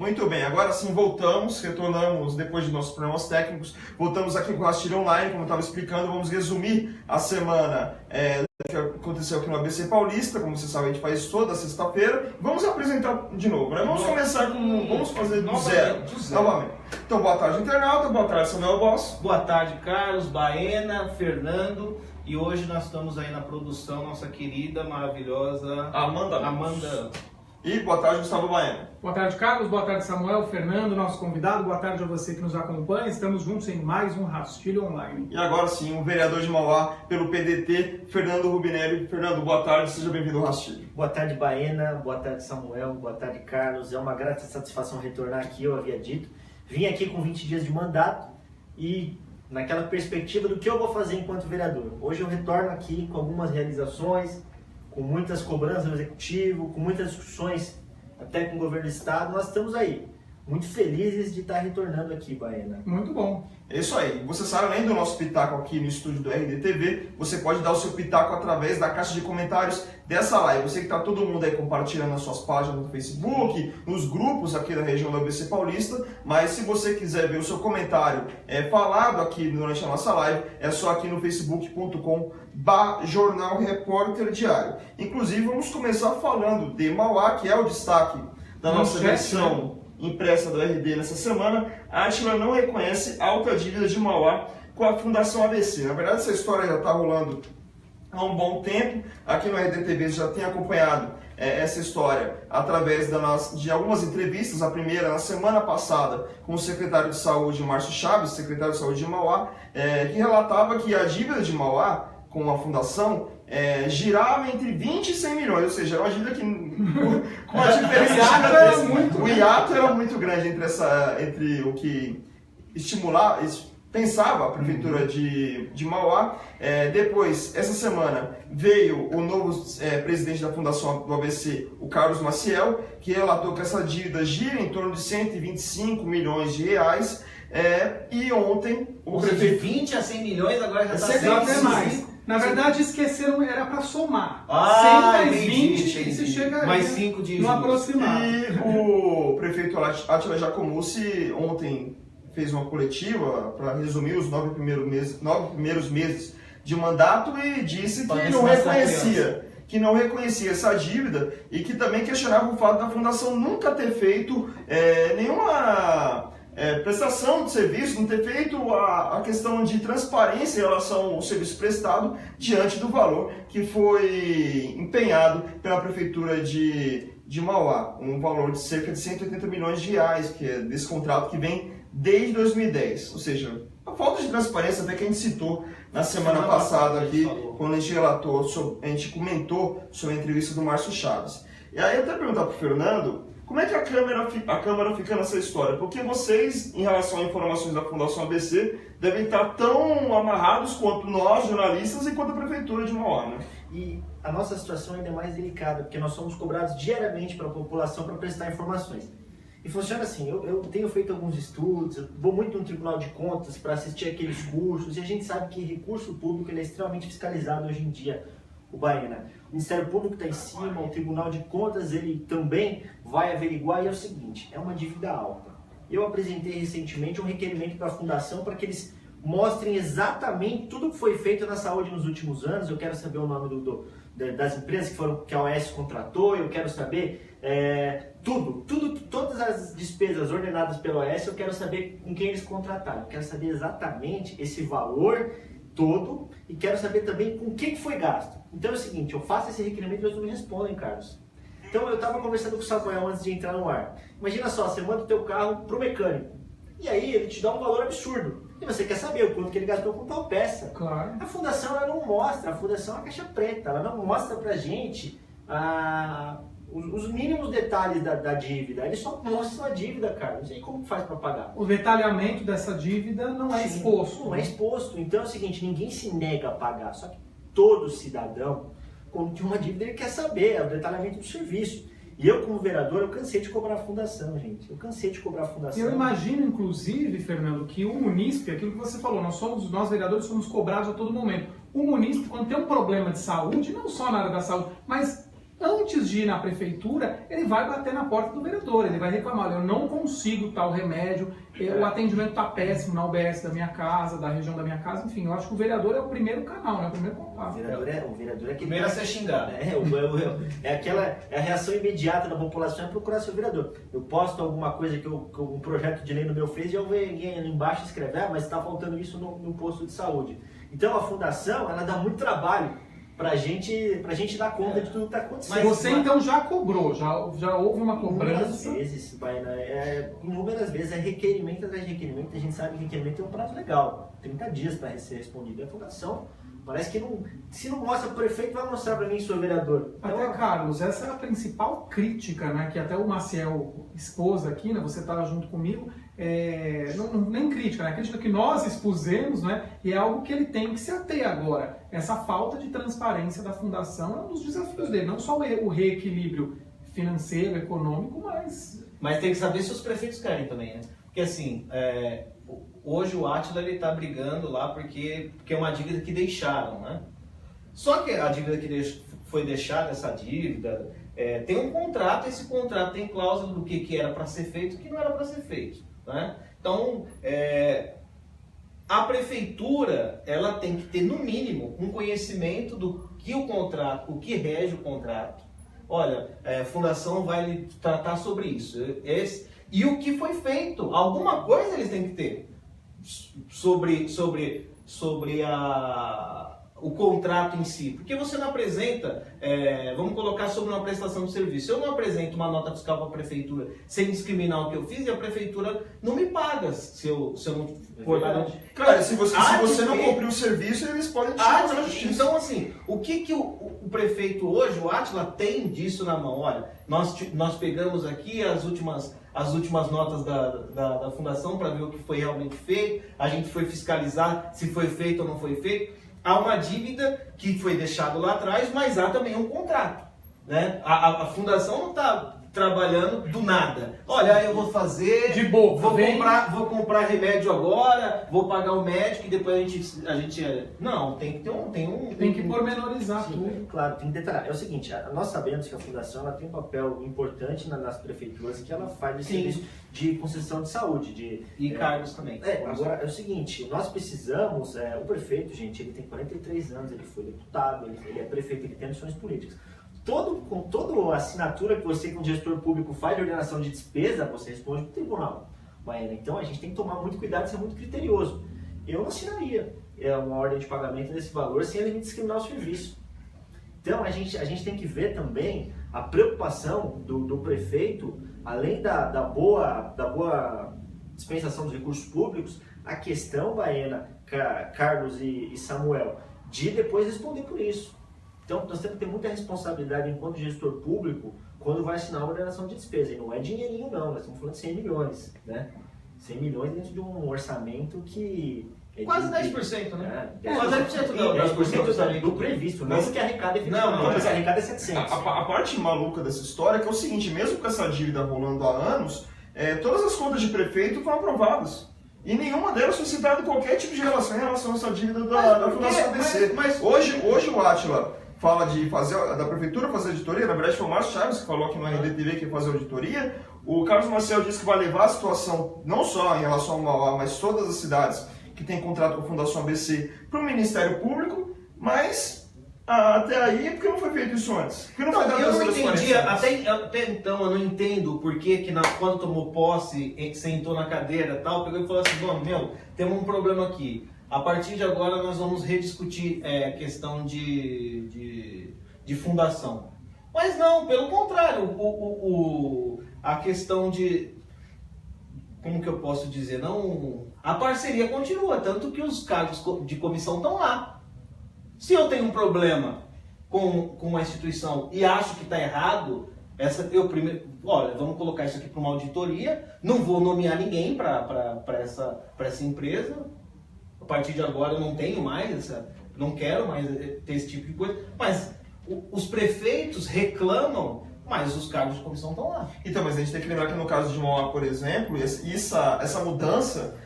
Muito bem, agora sim retornamos depois de nossos problemas técnicos, voltamos aqui com o Rastilho Online, como eu estava explicando, vamos resumir a semana que aconteceu aqui no ABC Paulista, como você sabe, a gente faz isso toda sexta-feira. Vamos apresentar de novo, né? Vamos fazer do zero. Novamente. Então, boa tarde, internauta, boa tarde, Samuel Boss. Boa tarde, Carlos, Baena, Fernando. E hoje nós estamos aí na produção, nossa querida, maravilhosa Amanda. E boa tarde, Gustavo Baena. Boa tarde, Carlos. Boa tarde, Samuel, Fernando, nosso convidado. Boa tarde a você que nos acompanha. Estamos juntos em mais um Rastilho Online. E agora sim, o vereador de Mauá pelo PDT, Fernando Rubinelli. Fernando, boa tarde, seja bem-vindo ao Rastilho. Boa tarde, Baena. Boa tarde, Samuel. Boa tarde, Carlos. É uma grata satisfação retornar aqui, eu havia dito. Vim aqui com 20 dias de mandato e naquela perspectiva do que eu vou fazer enquanto vereador. Hoje eu retorno aqui com algumas realizações, com muitas cobranças no executivo, com muitas discussões até com o governo do estado. Nós estamos aí, muito felizes de estar retornando aqui, Baena. Muito bom. É isso aí. Você sabe, além do nosso pitaco aqui no estúdio do RDTV, você pode dar o seu pitaco através da caixa de comentários dessa live. Você que está todo mundo aí compartilhando nas suas páginas no Facebook, nos grupos aqui da região do ABC Paulista, mas se você quiser ver o seu comentário falado aqui durante a nossa live, é só aqui no facebook.com/Jornal Repórter Diário. Inclusive, vamos começar falando de Mauá, que é o destaque da nossa versão impressa do RD nessa semana. A Átila não reconhece alta dívida de Mauá com a Fundação ABC. Na verdade, essa história já está rolando há um bom tempo. Aqui no RDTV já tem acompanhado essa história através de algumas entrevistas. A primeira, na semana passada, com o secretário de Saúde, Márcio Chaves, secretário de Saúde de Mauá, que relatava que a dívida de Mauá com a Fundação girava entre 20 e 100 milhões, ou seja, era uma dívida que com uma diferença o hiato era muito grande entre o que pensava a prefeitura de Mauá. Depois, essa semana, veio o novo presidente da Fundação do ABC, o Carlos Maciel, que relatou que essa dívida gira em torno de 125 milhões de reais. E ontem o prefeito... De 20 a 100 milhões, agora já está até mais. Na verdade, esqueceram, era para somar. 100 mais 20 e se chega mais 5 de no aproximado. E o prefeito Átila Giacomuzzi ontem fez uma coletiva para resumir os 9 primeiros meses de mandato e disse que não reconhecia essa dívida e que também questionava o fato da Fundação nunca ter feito nenhuma prestação de serviço, não ter feito a questão de transparência em relação ao serviço prestado diante do valor que foi empenhado pela Prefeitura de Mauá, um valor de cerca de 180 milhões de reais, que é desse contrato que vem desde 2010, ou seja, a falta de transparência até que a gente citou na semana passada aqui, quando a gente comentou sobre a entrevista do Márcio Chaves. E aí eu até perguntar para o Fernando, como é que a Câmara fica nessa história? Porque vocês, em relação a informações da Fundação ABC, devem estar tão amarrados quanto nós, jornalistas, e quanto a Prefeitura de Mauá, né? E a nossa situação ainda é mais delicada, porque nós somos cobrados diariamente pela população para prestar informações. E funciona assim, eu tenho feito alguns estudos, eu vou muito no Tribunal de Contas para assistir aqueles cursos, e a gente sabe que recurso público ele é extremamente fiscalizado hoje em dia, o Baena. O Ministério Público está em cima, o Tribunal de Contas ele também vai averiguar, e é o seguinte, é uma dívida alta. Eu apresentei recentemente um requerimento para a Fundação para que eles mostrem exatamente tudo o que foi feito na saúde nos últimos anos. Eu quero saber o nome das empresas que a OS contratou, eu quero saber todas as despesas ordenadas pela OS, eu quero saber com quem eles contrataram, eu quero saber exatamente esse valor todo e quero saber também com que foi gasto. Então é o seguinte, eu faço esse requerimento e eles não me respondem, Carlos. Então eu estava conversando com o Samuel antes de entrar no ar. Imagina só, você manda o teu carro para o mecânico e aí ele te dá um valor absurdo. E você quer saber o quanto que ele gastou com tal peça. Claro. A Fundação ela não mostra, a Fundação é uma caixa preta, ela não mostra pra gente os mínimos detalhes da dívida. Eles só mostram a dívida, cara. Não sei como faz para pagar. O detalhamento dessa dívida não é exposto. Não é exposto. Então é o seguinte, ninguém se nega a pagar. Só que todo cidadão, quando tem uma dívida, ele quer saber o detalhamento do serviço. E eu, como vereador, eu cansei de cobrar a Fundação, gente. Eu cansei de cobrar a Fundação. Eu imagino, inclusive, Fernando, que o munícipe, aquilo que você falou, nós vereadores somos cobrados a todo momento. O munícipe, quando tem um problema de saúde, não só na área da saúde, mas antes de ir na prefeitura, ele vai bater na porta do vereador, ele vai reclamar, olha, eu não consigo tal remédio, o atendimento está péssimo na UBS da minha casa, da região da minha casa, enfim, eu acho que o vereador é o primeiro canal, né? O primeiro contato. O vereador é primeiro a ser xingado. É a reação imediata da população é procurar seu vereador. Eu posto alguma coisa que um projeto de lei no meu Face e eu vejo alguém ali embaixo escrever, mas está faltando isso no posto de saúde. Então a fundação, ela dá muito trabalho pra gente dar conta de tudo que está acontecendo. Mas você então já cobrou, já houve uma cobrança? Inúmeras vezes, é requerimento atrás de requerimento, a gente sabe que requerimento tem um prazo legal, 30 dias para ser respondido. E a fundação parece que não, se não mostra para o prefeito, vai mostrar para mim, seu vereador. Então, até, Carlos, essa é a principal crítica, né, que até o Maciel expôs aqui, né, você estava junto comigo, nem crítica, né, crítica que nós expusemos, né, e é algo que ele tem que se ater agora. Essa falta de transparência da fundação é um dos desafios dele, não só o reequilíbrio financeiro, econômico, mas... Mas tem que saber se os prefeitos querem também, né? Porque assim, hoje o Átila está brigando lá porque é uma dívida que deixaram, né? Só que a dívida que foi deixada, essa dívida, tem um contrato, esse contrato tem cláusula do que era para ser feito e o que não era para ser feito, né? Então, a prefeitura, ela tem que ter, no mínimo, um conhecimento do que o contrato, o que rege o contrato. Olha, a fundação vai tratar sobre isso. E o que foi feito, alguma coisa eles têm que ter sobre o contrato em si. Porque você não apresenta, vamos colocar sobre uma prestação de serviço. Eu não apresento uma nota fiscal para a prefeitura sem discriminar o que eu fiz e a prefeitura não me paga se eu não for lá. Cara, se você não cumprir o serviço, eles podem te chamar na justiça. Então, assim, o que o prefeito hoje, o Átila, tem disso na mão? Olha, nós pegamos aqui as últimas notas da fundação para ver o que foi realmente feito, a gente foi fiscalizar se foi feito ou não foi feito. Há uma dívida que foi deixada lá atrás, mas há também um contrato, né? A fundação não está trabalhando do nada. Olha, eu vou fazer, de boa, vou comprar remédio agora, vou pagar o médico e depois a gente não, tem que pormenorizar tudo. Claro, tem que detalhar. É o seguinte, nós sabemos que a fundação ela tem um papel importante nas prefeituras, que ela faz esse serviço de concessão de saúde, e cargos também. Agora é o seguinte, nós precisamos, o prefeito, gente, ele tem 43 anos, ele foi deputado, ele é prefeito, ele tem ambições políticas. Com toda a assinatura que você, como gestor público, faz de ordenação de despesa, você responde para o tribunal. Então a gente tem que tomar muito cuidado e ser muito criterioso. Eu não assinaria uma ordem de pagamento desse valor sem ele me discriminar o serviço. Então a gente tem que ver também a preocupação do prefeito, além da boa dispensação dos recursos públicos, a questão, Baena, Carlos e Samuel, de depois responder por isso. Então, nós temos que ter muita responsabilidade enquanto gestor público quando vai assinar uma ordenação de despesa. E não é dinheirinho não, nós estamos falando de 100 milhões, né? 100 milhões dentro de um orçamento que... Quase 10%, né? Quase 10% do previsto, não é que arrecada efetivamente, mas a arrecada é 700. A parte maluca dessa história é que é o seguinte, mesmo com essa dívida rolando há anos, todas as contas de prefeito foram aprovadas. E nenhuma delas foi citada qualquer tipo de relação em relação a essa dívida da Fundação ABC. Mas hoje o Átila fala da prefeitura fazer auditoria, na verdade foi o Márcio Chaves que falou aqui no RDTV que ia fazer auditoria. O Carlos Maciel disse que vai levar a situação, não só em relação ao Mauá, mas todas as cidades que têm contrato com a Fundação ABC para o Ministério Público, mas até aí, por que não foi feito isso antes? Porque não foi dado eu não entendi, até então eu não entendo por que quando tomou posse, sentou na cadeira e tal, pegou e falou assim, bom, temos um problema aqui. A partir de agora nós vamos rediscutir a questão de fundação. Mas não, pelo contrário, a questão de... Como que eu posso dizer? Não, a parceria continua, tanto que os cargos de comissão estão lá. Se eu tenho um problema com a instituição e acho que está errado, olha, vamos colocar isso aqui para uma auditoria, não vou nomear ninguém para essa empresa. A partir de agora eu não tenho mais, não quero mais ter esse tipo de coisa, mas os prefeitos reclamam, mas os cargos de comissão estão lá. Então, mas a gente tem que lembrar que no caso de Mauá, por exemplo, essa mudança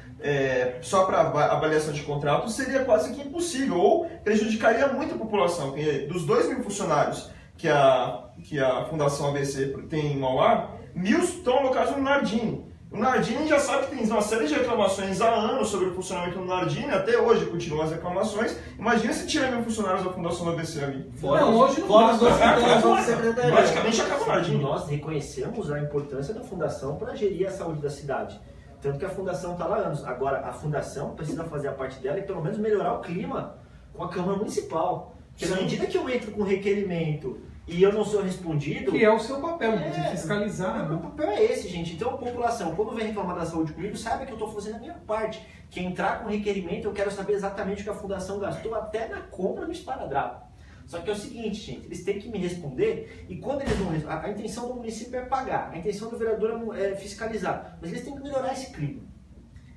só para avaliação de contrato seria quase que impossível, ou prejudicaria muito a população, porque dos 2.000 funcionários que a Fundação ABC tem em Mauá, 1.000 estão alocados no Nardini. O Nardini já sabe que tem uma série de reclamações há anos sobre o funcionamento do Nardini, até hoje continuam as reclamações. Imagina se tiver 1.000 funcionários da Fundação do ABC ali. Hoje não dá. Praticamente acaba o Nardini. Nós reconhecemos a importância da Fundação para gerir a saúde da cidade. Tanto que a Fundação está lá há anos. Agora, a Fundação precisa fazer a parte dela e pelo menos melhorar o clima com a Câmara Municipal. Porque na medida que eu entro com requerimento e eu não sou respondido... Que é o seu papel, de fiscalizar. O meu papel é esse, gente. Então a população, quando vem reclamar da saúde comigo, sabe que eu estou fazendo a minha parte. Que entrar com requerimento, eu quero saber exatamente o que a Fundação gastou até na compra do esparadrapo. Só que é o seguinte, gente, eles têm que me responder e quando eles vão... A intenção do município é pagar, a intenção do vereador é fiscalizar. Mas eles têm que melhorar esse clima.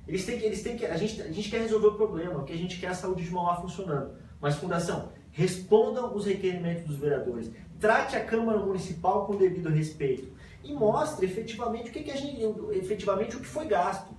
Eles têm que... A gente quer resolver o problema, o que a gente quer é a saúde de Mauá funcionando. Mas, Fundação, respondam os requerimentos dos vereadores. Trate a Câmara Municipal com devido respeito. E mostre efetivamente o que foi gasto.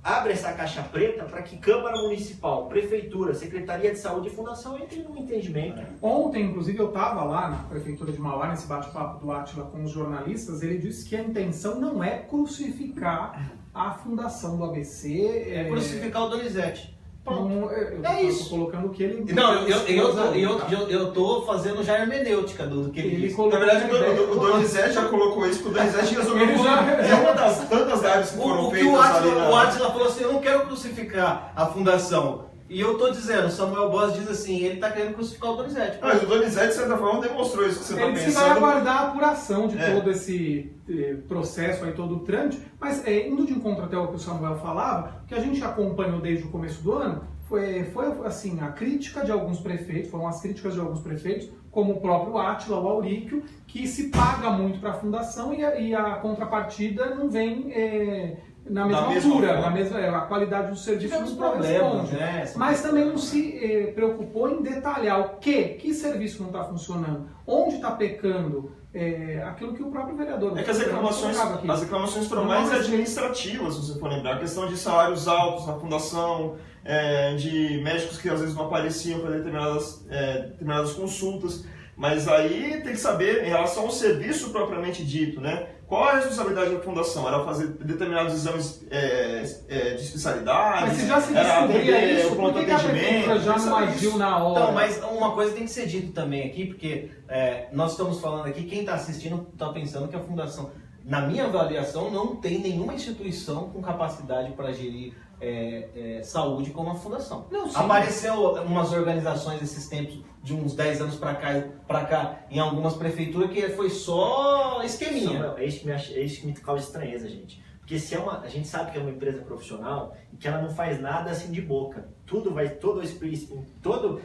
Abre essa caixa preta para que Câmara Municipal, Prefeitura, Secretaria de Saúde e Fundação entrem num entendimento. Ontem, inclusive, eu estava lá na Prefeitura de Mauá, nesse bate-papo do Átila com os jornalistas, ele disse que a intenção não é crucificar a Fundação do ABC. É crucificar o Donizete. Eu estou colocando o que ele... Não, eu tô fazendo já a hermenêutica do que ele disse. Na verdade, o Donizete já colocou isso, porque o Donizete resolveu uma das tantas lives que foram feitas ali na... O Átila falou assim, eu não quero crucificar a Fundação. E eu tô dizendo, Samuel Boss diz assim, ele tá querendo crucificar o Donizete. Mas o Donizete, de certa forma, demonstrou isso que você tá pensando. Ele vai aguardar a apuração de todo esse processo aí, todo o trâmite, mas indo de encontro até o que o Samuel falava, o que a gente acompanhou desde o começo do ano, foi assim, a crítica de alguns prefeitos, foram as críticas de alguns prefeitos, como o próprio Átila, o Auríquio, que se paga muito para a Fundação e a contrapartida não vem... na mesma altura, a qualidade do serviço não corresponde. Né? Mas também não se preocupou em detalhar o que serviço não está funcionando, onde está pecando, aquilo que o próprio vereador... É que as reclamações foram mais administrativas, se você for lembrar. A questão de salários altos na fundação, de médicos que às vezes não apareciam para determinadas consultas. Mas aí tem que saber, em relação ao serviço propriamente dito, né? Qual a responsabilidade da fundação? Era fazer determinados exames de especialidade? Mas se já se descobria isso, por que a prefeitura já não agiu na hora? Então, mas uma coisa tem que ser dito também aqui, porque nós estamos falando aqui, quem está assistindo está pensando que a fundação, na minha avaliação, não tem nenhuma instituição com capacidade para gerir saúde como a fundação. Não, apareceu umas organizações esses tempos, de uns 10 anos para cá, em algumas prefeituras, que foi só esqueminha. É isso que me causa estranheza, gente. Porque a gente sabe que é uma empresa profissional e que ela não faz nada assim de boca. Todo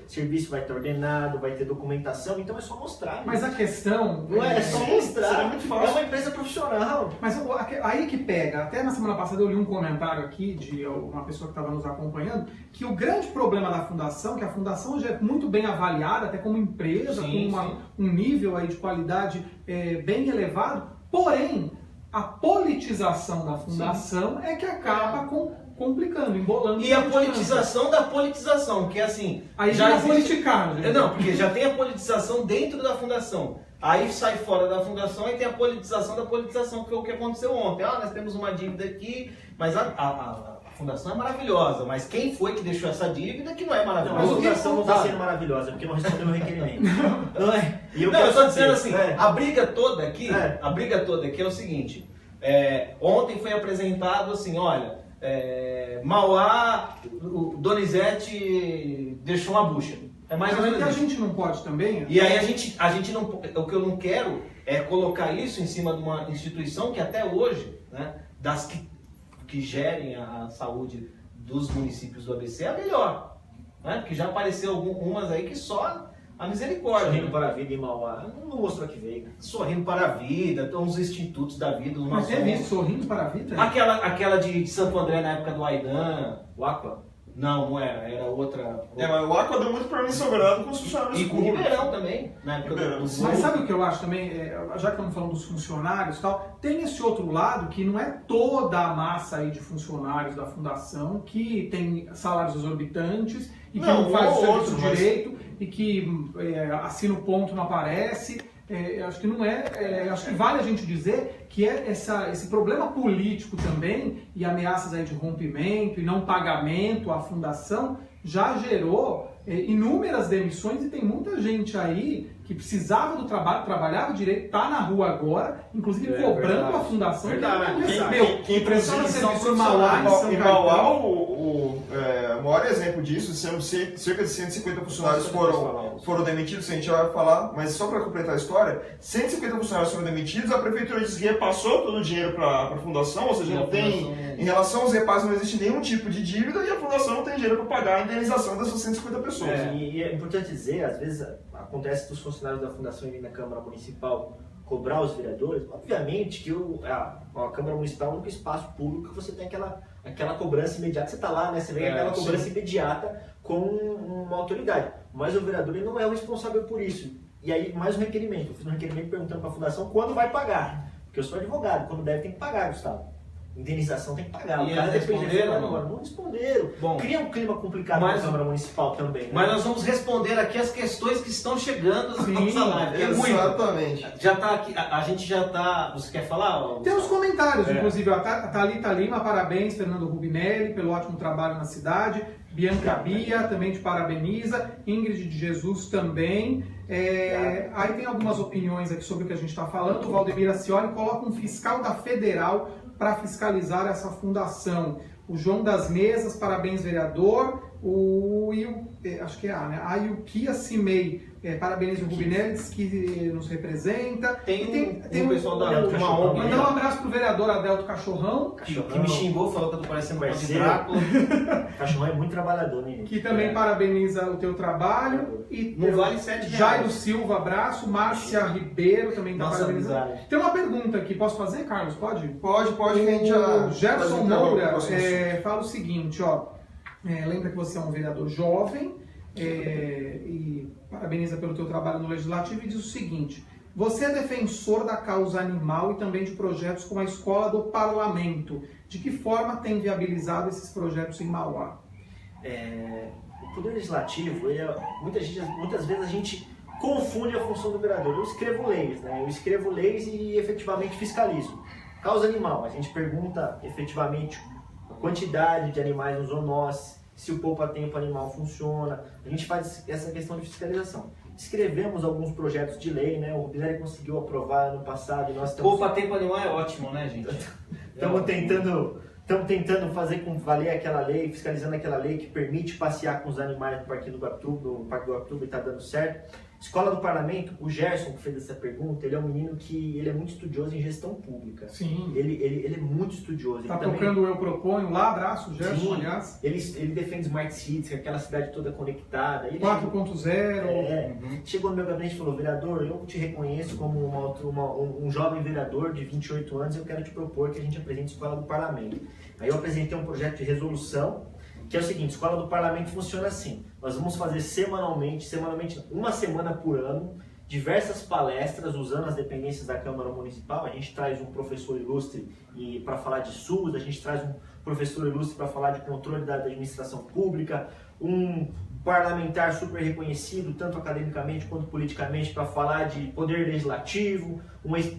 serviço vai ter ordenado, vai ter documentação, então é só mostrar. Mas a questão... Não é só mostrar, é muito fácil. É uma empresa profissional. Mas aí que pega, até na semana passada eu li um comentário aqui de uma pessoa que estava nos acompanhando, que o grande problema da fundação, que a fundação já é muito bem avaliada, até como empresa, com um nível aí de qualidade bem elevado, porém... A politização da fundação é que acaba complicando, embolando. E a politização da politização, que é assim... Aí já é politicagem. Não, porque já tem a politização dentro da fundação. Aí sai fora da fundação e tem a politização da politização, que foi o que aconteceu ontem. Nós temos uma dívida aqui, mas a fundação é maravilhosa, mas quem foi que deixou essa dívida que não é maravilhosa? Mas a fundação não está sendo maravilhosa, porque não respondeu o requerimento. Não é? Eu estou dizendo assim, a briga toda aqui é o seguinte, ontem foi apresentado assim, olha, Mauá, o Donizete deixou uma bucha. É mais ou menos que a gente não pode também... E aí a gente não... O que eu não quero é colocar isso em cima de uma instituição que até hoje, né, das que gerem a saúde dos municípios do ABC é a melhor. Né? Porque já apareceu umas aí que só a misericórdia. Sorrindo para a Vida em Mauá não mostrou que veio. Sorrindo para a Vida, uns institutos da vida. Mas teve isso, Sorrindo para a Vida? Aquela de Santo André na época do Aidan. O Aqua? Não era outra. Mas o Aqua deu muito para mim sobrado com os funcionários. E com o Ribeirão também, na época do Mas sabe o que eu acho também, já que estamos falando dos funcionários e tal, tem esse outro lado que não é toda a massa aí de funcionários da fundação que tem salários exorbitantes e que não faz o serviço direito e que assina o ponto não aparece. acho que não acho que vale a gente dizer que esse problema político também, e ameaças aí de rompimento e não pagamento à fundação, já gerou inúmeras demissões, e tem muita gente aí que precisava do trabalho, trabalhava direito, está na rua agora, inclusive cobrando verdade. a fundação, Verdade. que não recebeu. Quem prestava serviço em Mauá, São em Mauá, Caetano. o maior exemplo disso, cerca de 150 funcionários foram demitidos, a gente vai falar, mas só para completar a história, 150 funcionários foram demitidos, a prefeitura diz que repassou todo o dinheiro para a fundação, ou seja, não tem, em relação aos repasses não existe nenhum tipo de dívida e a fundação não tem dinheiro para pagar a indenização dessas 150 pessoas. E é importante dizer, às vezes acontece dos funcionários da fundação irem na Câmara Municipal cobrar os vereadores, obviamente que a Câmara Municipal é o único espaço público que você tem aquela cobrança imediata, você está lá, né? Você vem aquela cobrança imediata com uma autoridade, mas o vereador ele não é o responsável por isso. E aí, mais um requerimento, eu fiz um requerimento perguntando para a fundação quando vai pagar, porque eu sou advogado, quando deve tem que pagar, Gustavo. Indenização tem que pagar. E o cara eles responderam, agora. Não responderam. Bom, cria um clima complicado na Câmara Municipal também. Né? Mas nós vamos responder aqui as questões que estão chegando na nossa live. Exatamente. Já tá aqui, a gente já tá. Você quer falar? Tem os comentários, inclusive, a Thalita Lima, parabéns, Fernando Rubinelli, pelo ótimo trabalho na cidade. Bianca Bia também te parabeniza. Ingrid de Jesus também. Aí tem algumas opiniões aqui sobre o que a gente está falando. O Valdemir Acioli coloca um fiscal da Federal para fiscalizar essa fundação. O João das Mesas, parabéns, vereador. Acho que é a Yukia Cimei, parabéns, o Rubinelli, diz que nos representa. Tem um pessoal da uma ONG. Mandar um abraço pro vereador Adelto Cachorrão, que me xingou, falou que eu tô parecendo um de Drácula. Cachorrão é muito trabalhador, né? Que também parabeniza o teu trabalho. E não vale R$7. Jairo Silva, abraço. Márcia Ribeiro também está parabenizando. Tem uma pergunta aqui, posso fazer, Carlos? Pode? Pode, que a gente já... Gerson Moura fala o seguinte, lembra que você é um vereador jovem e parabeniza pelo teu trabalho no Legislativo e diz o seguinte: você é defensor da causa animal e também de projetos como a Escola do Parlamento. De que forma tem viabilizado esses projetos em Mauá? O Poder Legislativo, muitas vezes a gente confunde a função do vereador. Eu escrevo leis, né? Eu escrevo leis e efetivamente fiscalizo. Causa animal, a gente pergunta efetivamente a quantidade de animais nos zoonoses, se o poupa-tempo animal funciona, a gente faz essa questão de fiscalização. Escrevemos alguns projetos de lei, né? O Rubinelli conseguiu aprovar ano passado e nós estamos... Poupa-tempo animal é ótimo, né, gente? Estamos tentando fazer valer aquela lei, fiscalizando aquela lei que permite passear com os animais no Parque do Guaptuba, e está dando certo. Escola do Parlamento, o Gerson que fez essa pergunta, ele é um menino que ele é muito estudioso em gestão pública. Sim. Ele é muito estudioso. Está tocando o Eu Proponho lá, abraço, Gerson, sim, aliás. Ele defende Smart Cities, aquela cidade toda conectada. 4.0. Chegou no meu gabinete e falou: vereador, eu te reconheço como um jovem vereador de 28 anos e eu quero te propor que a gente apresente a Escola do Parlamento. Aí eu apresentei um projeto de resolução, que é o seguinte: a Escola do Parlamento funciona assim. Nós vamos fazer semanalmente, uma semana por ano, diversas palestras usando as dependências da Câmara Municipal. A gente traz um professor ilustre para falar de SUS, a gente traz um professor ilustre para falar de controle da administração pública, um parlamentar super reconhecido, tanto academicamente quanto politicamente, para falar de poder legislativo,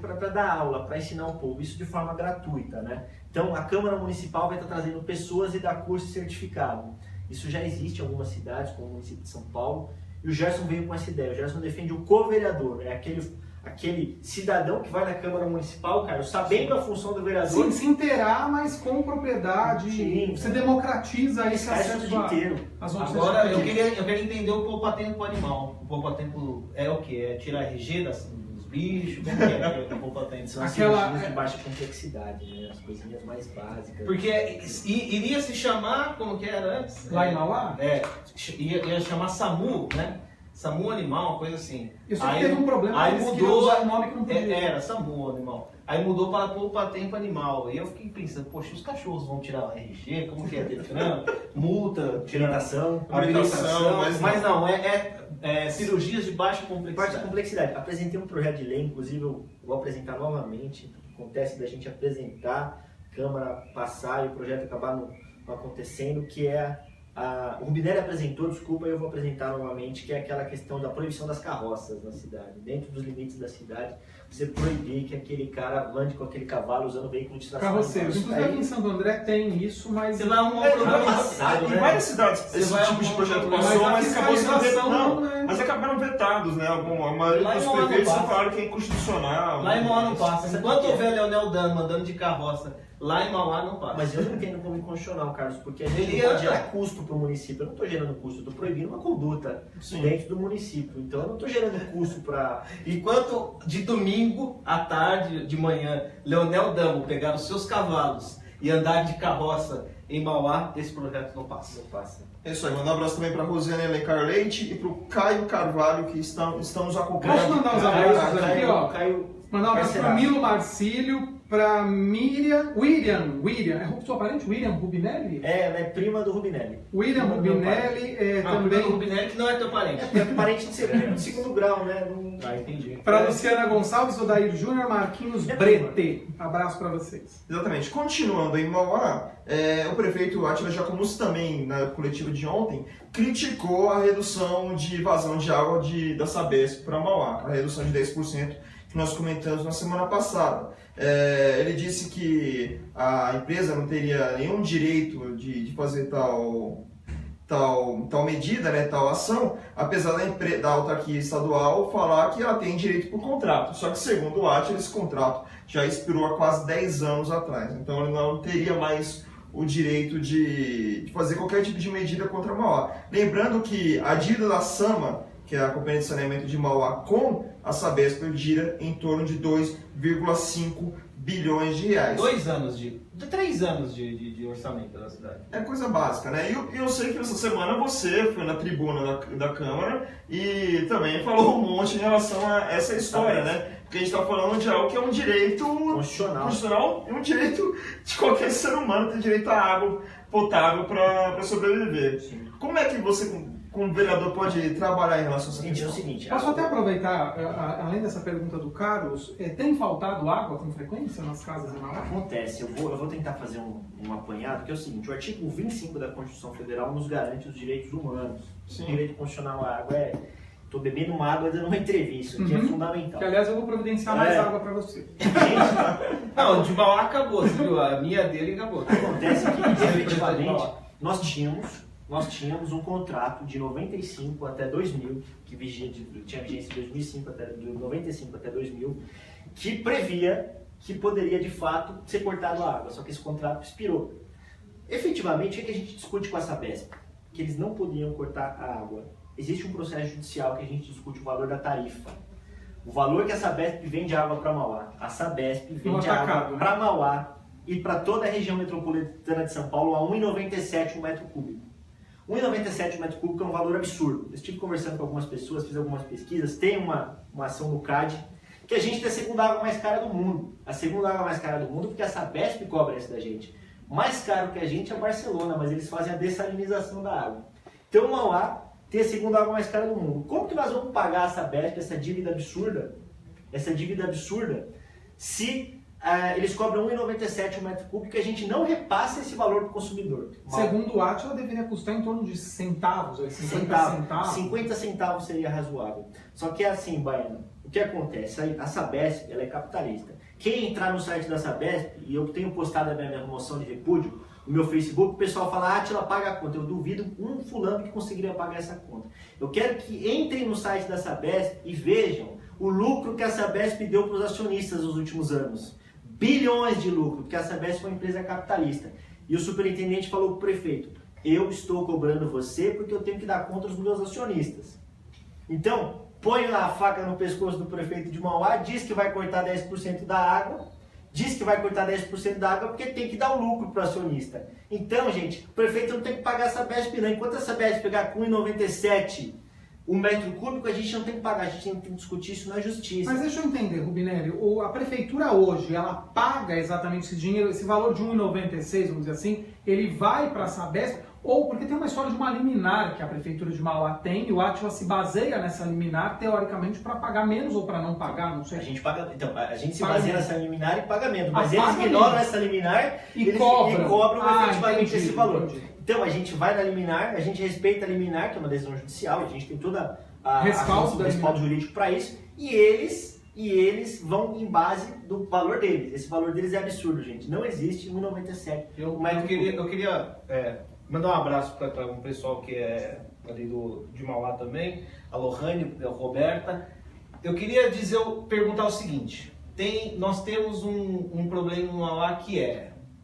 para dar aula, para ensinar o povo, isso de forma gratuita, né? Então, a Câmara Municipal vai estar trazendo pessoas e dar curso certificado. Isso já existe em algumas cidades, como o município de São Paulo, e o Gerson veio com essa ideia. O Gerson defende o co-vereador, é aquele cidadão que vai na Câmara Municipal, cara, sabendo a função do vereador. Sim, se inteirar, mas com propriedade. Sim, você democratiza esse acesso inteiro. Agora, eu queria entender o poupa-tempo animal. O poupa-tempo é o quê? É tirar RG dos bichos? Como que é o poupa-tempo? São cirurgias de baixa complexidade, né? As coisinhas mais básicas. Porque iria se chamar, como que era antes? Lá em Mauá? Ia chamar SAMU, né? SAMU Animal, uma coisa assim. Eu sei que teve um problema, aí eles mudou usar o nome que não podia. Era SAMU Animal. Aí mudou para poupa-tempo animal. E eu fiquei pensando, poxa, os cachorros vão tirar o RG? Como que é? Detran, multa, habilitação. Mas não, cirurgias de baixa complexidade. Apresentei um projeto de lei, inclusive eu vou apresentar novamente. Acontece da gente apresentar, Câmara passar e o projeto acabar não acontecendo, que é O Rubinelli apresentou, desculpa, eu vou apresentar novamente, que é aquela questão da proibição das carroças na cidade. Dentro dos limites da cidade, você proibir que aquele cara ande com aquele cavalo usando veículo de tração. Carroceiros. Inclusive aqui em Santo André tem isso, mas... Você vai arrumar um problema passado, né? Em várias cidades esse tipo de projeto passou, mas acabaram vetados, né? A maioria dos prefeitos falaram que é inconstitucional. Lá em Mauá não passa. Enquanto houver Leonel Dano andando de carroça, lá em Mauá não passa. Mas eu não entendo como inconstitucional, Carlos, porque a gente não pode gerar custo para o município. Eu não estou gerando custo, eu estou proibindo uma conduta dentro do município. Então eu não estou gerando custo para... Enquanto de domingo à tarde, de manhã, Leonel Damo pegar os seus cavalos e andar de carroça em Mauá, esse projeto não passa. Não passa. É isso aí, mandar um abraço também para a Rosiane Alencar Leite e para o Caio Carvalho, que estão nos acompanhando. Posso mandar os abraços aqui, ó? Caio, mandar um abraço para o Milo Marcílio, para Miriam, William, é sua parente? William Rubinelli? Ela é prima do Rubinelli. William Rubinelli, também... O Rubinelli que não é teu parente. É parente de segundo grau, né? Entendi. Para Luciana Gonçalves, Odair Júnior, Marquinhos Brete. Abraço para vocês. Exatamente. Continuando em Mauá, o prefeito Átila Jacomuzzi também, na coletiva de ontem, criticou a redução de vazão de água da Sabesp para Mauá, a redução de 10% que nós comentamos na semana passada. Ele disse que a empresa não teria nenhum direito de fazer tal medida, né, tal ação, apesar da autarquia estadual falar que ela tem direito por contrato. Só que, segundo o Átila, esse contrato já expirou há quase 10 anos atrás. Então, ele não teria mais o direito de fazer qualquer tipo de medida contra Mauá. Lembrando que a dívida da SAMA, que é a Companhia de Saneamento de Mauá, com a Sabesp, gira em torno de 2,5 bilhões de reais. 3 anos de orçamento da cidade. É coisa básica, né? E eu sei que essa semana você foi na tribuna da Câmara e também falou um monte em relação a essa história, né? Porque a gente está falando de algo que é um direito constitucional e um direito de qualquer ser humano ter direito à água potável para sobreviver. Sim. Como é que você, como vereador, pode trabalhar em relação a essa questão? É o seguinte, posso até aproveitar, além dessa pergunta do Carlos, tem faltado água com frequência nas casas de Mauá? Acontece, eu vou tentar fazer um apanhado, que é o seguinte: o artigo 25 da Constituição Federal nos garante os direitos humanos. Sim. O direito constitucional à água estou bebendo uma água dando uma entrevista, que é fundamental. Que, aliás, eu vou providenciar mais água para você. Não, de Mauá acabou, você viu? A minha dele acabou. Acontece que, efetivamente, nós tínhamos um contrato de 95 até 2000, que tinha vigência de 2005 de 95 até 2000, que previa que poderia, de fato, ser cortado a água, só que esse contrato expirou. Efetivamente, o que a gente discute com a Sabesp? Que eles não podiam cortar a água. Existe um processo judicial que a gente discute o valor da tarifa. O valor que a Sabesp vende água para Mauá. A Sabesp vende água para Mauá e para toda a região metropolitana de São Paulo a R$ 1,97 um metro cúbico. R$ 1,97 um metro cúbico é um valor absurdo. Eu estive conversando com algumas pessoas, fiz algumas pesquisas, tem uma ação no CAD, que a gente tem a segunda água mais cara do mundo. A segunda água mais cara do mundo porque a Sabesp cobra essa da gente. Mais caro que a gente é Barcelona, mas eles fazem a dessalinização da água. Então Mauá tem a segunda água mais cara do mundo. Como que nós vamos pagar a Sabesp essa dívida absurda? Se eles cobram R$ 1,97 um metro cúbico e a gente não repassa esse valor para o consumidor. Segundo o Átila, deveria custar em torno de centavos, 50 centavos. 50 centavos seria razoável. Só que é assim, Baiano, o que acontece? A Sabesp, ela é capitalista. Quem entrar no site da Sabesp, e eu tenho postado a minha moção de repúdio, no meu Facebook, o pessoal fala, Átila, paga a conta. Eu duvido um fulano que conseguiria pagar essa conta. Eu quero que entrem no site da Sabesp e vejam o lucro que a Sabesp deu para os acionistas nos últimos anos. Bilhões de lucro, porque a Sabesp é uma empresa capitalista. E o superintendente falou para o prefeito, eu estou cobrando você porque eu tenho que dar conta dos meus acionistas. Então, põe lá a faca no pescoço do prefeito de Mauá, diz que vai cortar 10% da água, porque tem que dar um lucro para o acionista. Então, gente, o prefeito não tem que pagar a Sabesp não. Enquanto a Sabesp pegar com 1,97 um metro cúbico, a gente não tem que pagar, a gente tem que discutir isso na justiça. Mas deixa eu entender, Rubinelli, a prefeitura hoje, ela paga exatamente esse dinheiro, esse valor de 1,96, vamos dizer assim, ele vai para a Sabesp, ou porque tem uma história de uma liminar que a prefeitura de Mauá tem, e o Átila se baseia nessa liminar, teoricamente, para pagar menos ou para não pagar, não sei. A gente se baseia nessa liminar e paga menos, mas eles ignoram essa liminar e cobram efetivamente esse valor. Entendi. Então a gente vai na liminar, a gente respeita a liminar, que é uma decisão judicial, a gente tem toda respaldo jurídico para isso, e eles vão em base do valor deles. Esse valor deles é absurdo, gente. Não existe 1,97. Eu queria mandar um abraço para um pessoal que é ali de Mauá também, a Lohane, a Roberta. Eu queria perguntar o seguinte: nós temos um problema no Mauá que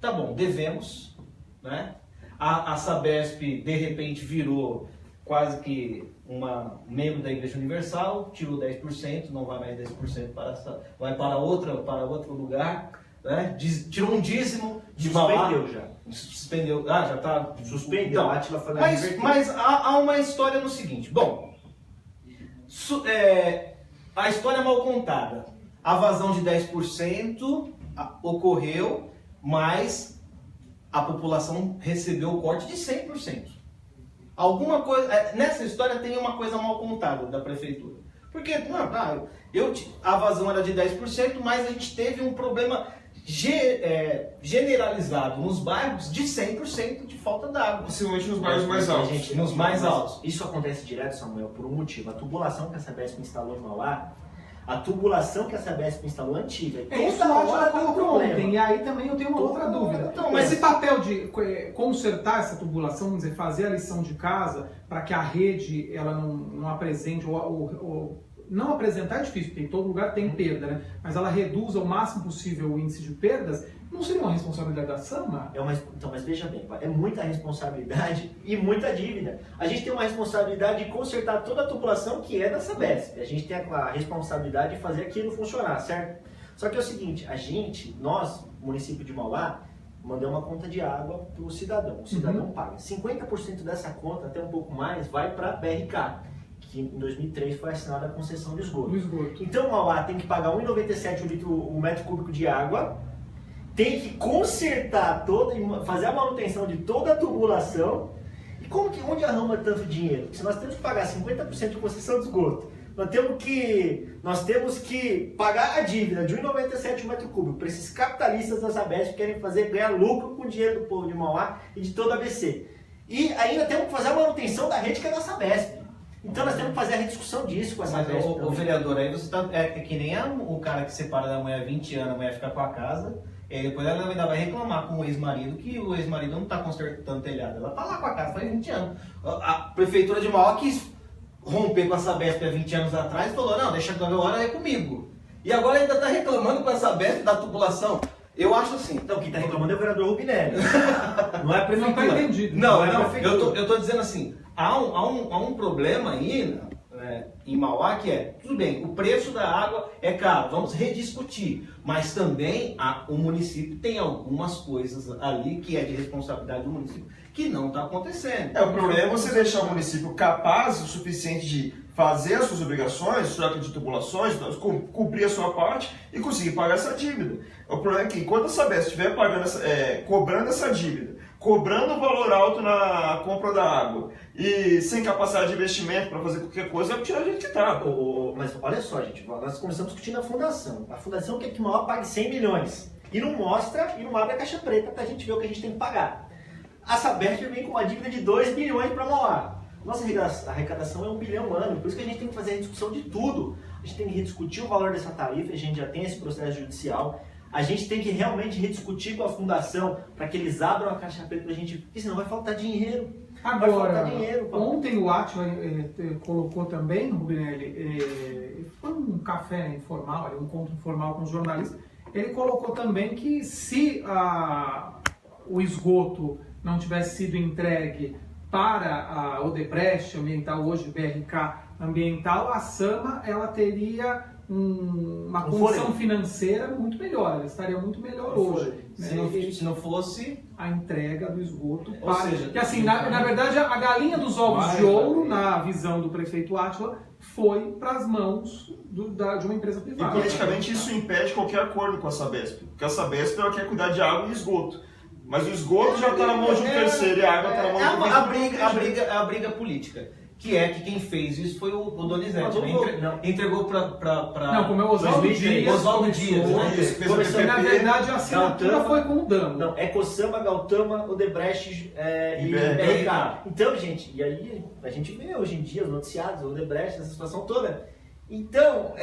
tá bom, devemos, né? A Sabesp de repente virou quase que uma membro da Igreja Universal, tirou 10%, não vai mais 10% vai para outro lugar, né? Tirou um dízimo de Mauá. Suspendeu já. Já está. Suspendeu. Então, Átila foi mas há uma história no seguinte. Bom, a história é mal contada. A vazão de 10% ocorreu, mas a população recebeu o corte de 100%. Alguma coisa, nessa história tem uma coisa mal contada da prefeitura. Porque a vazão era de 10%, mas a gente teve um problema generalizado nos bairros de 100% de falta d'água. Principalmente nos bairros mais altos. Nos mais altos. Isso acontece direto, Samuel, por um motivo. A tubulação que a Sabesp instalou em Mauá, a tubulação que a Sabesp instalou é antiga. Isso já colocou ontem, e aí também eu tenho uma outra dúvida. Então, mas esse papel de consertar essa tubulação, vamos dizer, fazer a lição de casa para que a rede ela não apresente, ou não apresentar é difícil, porque em todo lugar tem perda, né? Mas ela reduza o máximo possível o índice de perdas, não seria uma responsabilidade da SAMA? Então, mas veja bem, é muita responsabilidade e muita dívida. A gente tem uma responsabilidade de consertar toda a tubulação que é da Sabesp. A gente tem a responsabilidade de fazer aquilo funcionar, certo? Só que é o seguinte, nós, município de Mauá, mandamos uma conta de água para o cidadão. O cidadão paga. 50% dessa conta, até um pouco mais, vai para a BRK, que em 2003 foi assinada a concessão de esgoto. Então Mauá tem que pagar R$ 1,97 o metro cúbico de água, tem que consertar fazer a manutenção de toda a tubulação. E onde arruma tanto dinheiro? Porque se nós temos que pagar 50% de concessão de esgoto, nós temos que pagar a dívida de R$ 1,97 o metro cúbico para esses capitalistas da Sabesp que querem ganhar lucro com o dinheiro do povo de Mauá e de toda a ABC. E ainda temos que fazer a manutenção da rede que é da Sabesp. Então nós temos que fazer a rediscussão disso com essa Mas o vereador, aí você é que nem o cara que separa da mulher há 20 anos, a mulher fica com a casa, e depois ela ainda vai reclamar com o ex-marido que o ex-marido não está consertando o telhado. Ela está lá com a casa faz 20 anos. A prefeitura de Mauá quis romper com a Sabesp há 20 anos atrás e falou, não, deixa que agora é comigo. E agora ainda está reclamando com a Sabesp da tubulação. Eu acho assim. Então, quem está reclamando é o vereador Rubinelli. Não é a prefeitura. Não está entendido. Não, eu tô dizendo assim, há um problema aí em Mauá que tudo bem, o preço da água é caro, vamos rediscutir, mas também o município tem algumas coisas ali que é de responsabilidade do município que não está acontecendo. O problema é você deixar o município capaz o suficiente de fazer as suas obrigações, troca de tubulações, cumprir a sua parte e conseguir pagar essa dívida. O problema é que enquanto a Sabesp estiver cobrando essa dívida, cobrando valor alto na compra da água e sem capacidade de investimento para fazer qualquer coisa, vai tirar a gente que está. Mas olha só, gente, nós começamos discutindo a fundação. A fundação quer que Mauá pague 100 milhões e não mostra e não abre a caixa preta para a gente ver o que a gente tem que pagar. A Sabesp vem com uma dívida de 2 bilhões para Mauá. Nossa arrecadação é 1 bilhão ano, por isso que a gente tem que fazer a discussão de tudo. A gente tem que rediscutir o valor dessa tarifa, a gente já tem esse processo judicial. A gente tem que realmente rediscutir com a fundação para que eles abram a caixa preta para a gente, porque senão vai faltar dinheiro. Agora, ontem o Átila colocou também, Rubinelli, foi um café informal, um encontro informal com os jornalistas, ele colocou também que se o esgoto não tivesse sido entregue para a Odebrecht Ambiental, hoje BRK Ambiental, a SAMA ela teria uma condição financeira muito melhor, ela estaria muito melhor hoje. Se não fosse a entrega do esgoto. Ou seja, que assim, na verdade, a galinha dos ovos de ouro, na visão do prefeito Átila, foi para as mãos de uma empresa privada. E politicamente isso impede qualquer acordo com a Sabesp, porque a Sabesp ela quer cuidar de água e esgoto. Mas o esgoto já está na mão de um terceiro e a água está na mão de um a briga política. que quem fez isso foi o Donizete, né? Entregou para... Não, como é o Oswaldo Dias. Oswaldo Dias, né? Na verdade, a assinatura foi com o Damo. Não, EcoSamba, Gautama, Odebrecht e BRK. Então, gente, e aí a gente vê hoje em dia os noticiados, o Odebrecht, essa situação toda. Então,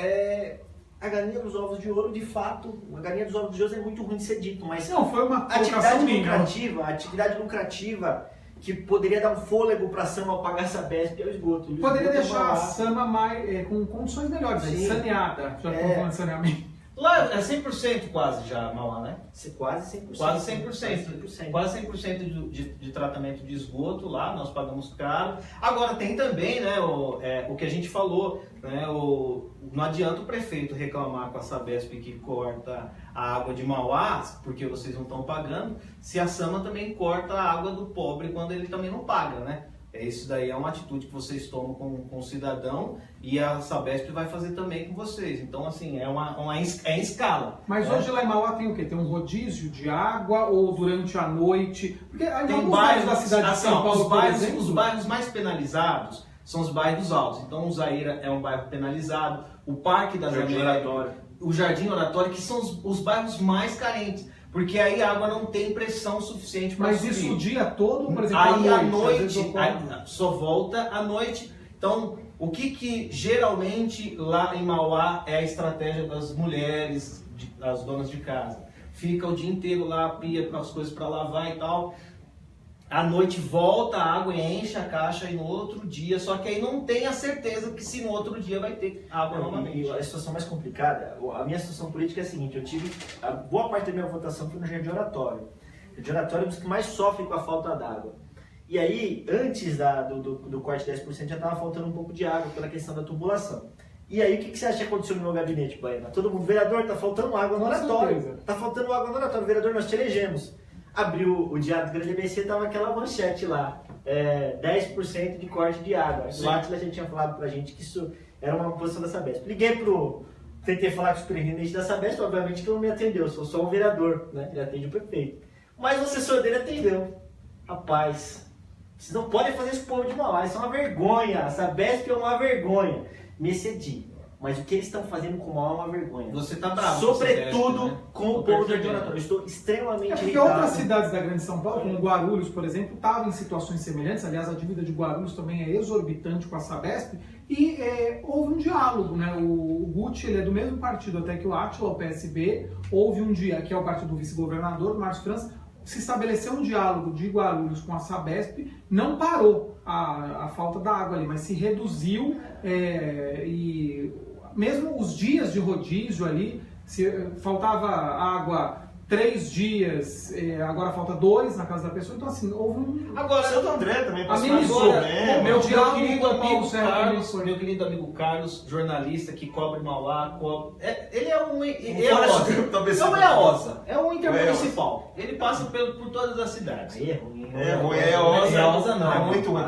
a galinha dos ovos de ouro, de fato, a galinha dos ovos de ouro é muito ruim de ser dito, mas não, foi uma atividade lucrativa que poderia dar um fôlego para a SAMA pagar essa Sabesp ao esgoto. Poderia deixar a SAMA mais, com condições melhores, saneada, já estamos falando de saneamento. Lá é 100% quase já, Mauá, né? Quase 100%. Quase 100%. Quase 100% de tratamento de esgoto lá, nós pagamos caro. Agora tem também, né, o que a gente falou, né, não adianta o prefeito reclamar com a Sabesp que corta a água de Mauá, porque vocês não estão pagando, se a SAMA também corta a água do pobre quando ele também não paga, né? Isso daí é uma atitude que vocês tomam com o cidadão e a Sabesp vai fazer também com vocês. Então, assim, é em escala. Mas hoje lá em Mauá tem o quê? Tem um rodízio de água ou durante a noite? Porque aí tem bairros da cidade de São Paulo, os bairros mais penalizados são os bairros altos. Então, o Zaira é um bairro penalizado, o Parque das Américas, o Jardim Oratório, que são os bairros mais carentes. Porque aí a água não tem pressão suficiente para subir. Mas isso o dia todo, por exemplo, aí à noite só volta à noite. Então, o que geralmente lá em Mauá é a estratégia das mulheres, das donas de casa? Fica o dia inteiro lá, a pia, as coisas para lavar e tal. À noite volta a água e enche a caixa e no outro dia, só que aí não tem a certeza que se no outro dia vai ter água novamente. A situação mais complicada, a minha situação política é a seguinte, eu tive, a boa parte da minha votação foi no Jardim Oratório. O Jardim Oratório é um dos que mais sofrem com a falta d'água. E aí, antes do corte de 10%, já estava faltando um pouco de água pela questão da tubulação. E aí, o que você acha que aconteceu no meu gabinete, Baena? Todo mundo, vereador, está faltando água no Oratório. Está faltando água no Oratório. Vereador, nós te elegemos. Abriu o Diário do Grande ABC, estava aquela manchete lá, 10% de corte de água. O Átila já tinha falado pra gente que isso era uma posição da Sabesp. Tentei falar com o superintendente da Sabesp, obviamente que ele não me atendeu, sou só um vereador, né? Ele atende o prefeito. Mas o assessor dele atendeu. Rapaz, vocês não podem fazer isso com o povo de Mauá, isso é uma vergonha, a Sabesp é uma vergonha. Me excedi. Mas o que eles estão fazendo com o Mauá é uma vergonha. Você está bravo. Sobretudo né? Com o povo do Jardim Oratório. Eu estou extremamente irritado. Porque outras cidades da Grande São Paulo, como Guarulhos, por exemplo, estavam em situações semelhantes. Aliás, a dívida de Guarulhos também é exorbitante com a Sabesp. E houve um diálogo, né? O Guti, ele é do mesmo partido até que o Átila, o PSB. Houve um dia, que é o partido do vice-governador, Márcio França, se estabeleceu um diálogo de Guarulhos com a Sabesp, não parou a falta da água ali, mas se reduziu e mesmo os dias de rodízio ali, se faltava água 3 dias, agora falta 2 na casa da pessoa, então assim, houve um... Agora, Santo André também passou meu querido amigo Carlos, jornalista que cobre Mauá, ele é um... Não é a OSA, é um intermunicipal. Ele passa por todas as cidades. É a OSA não. É muito ruim.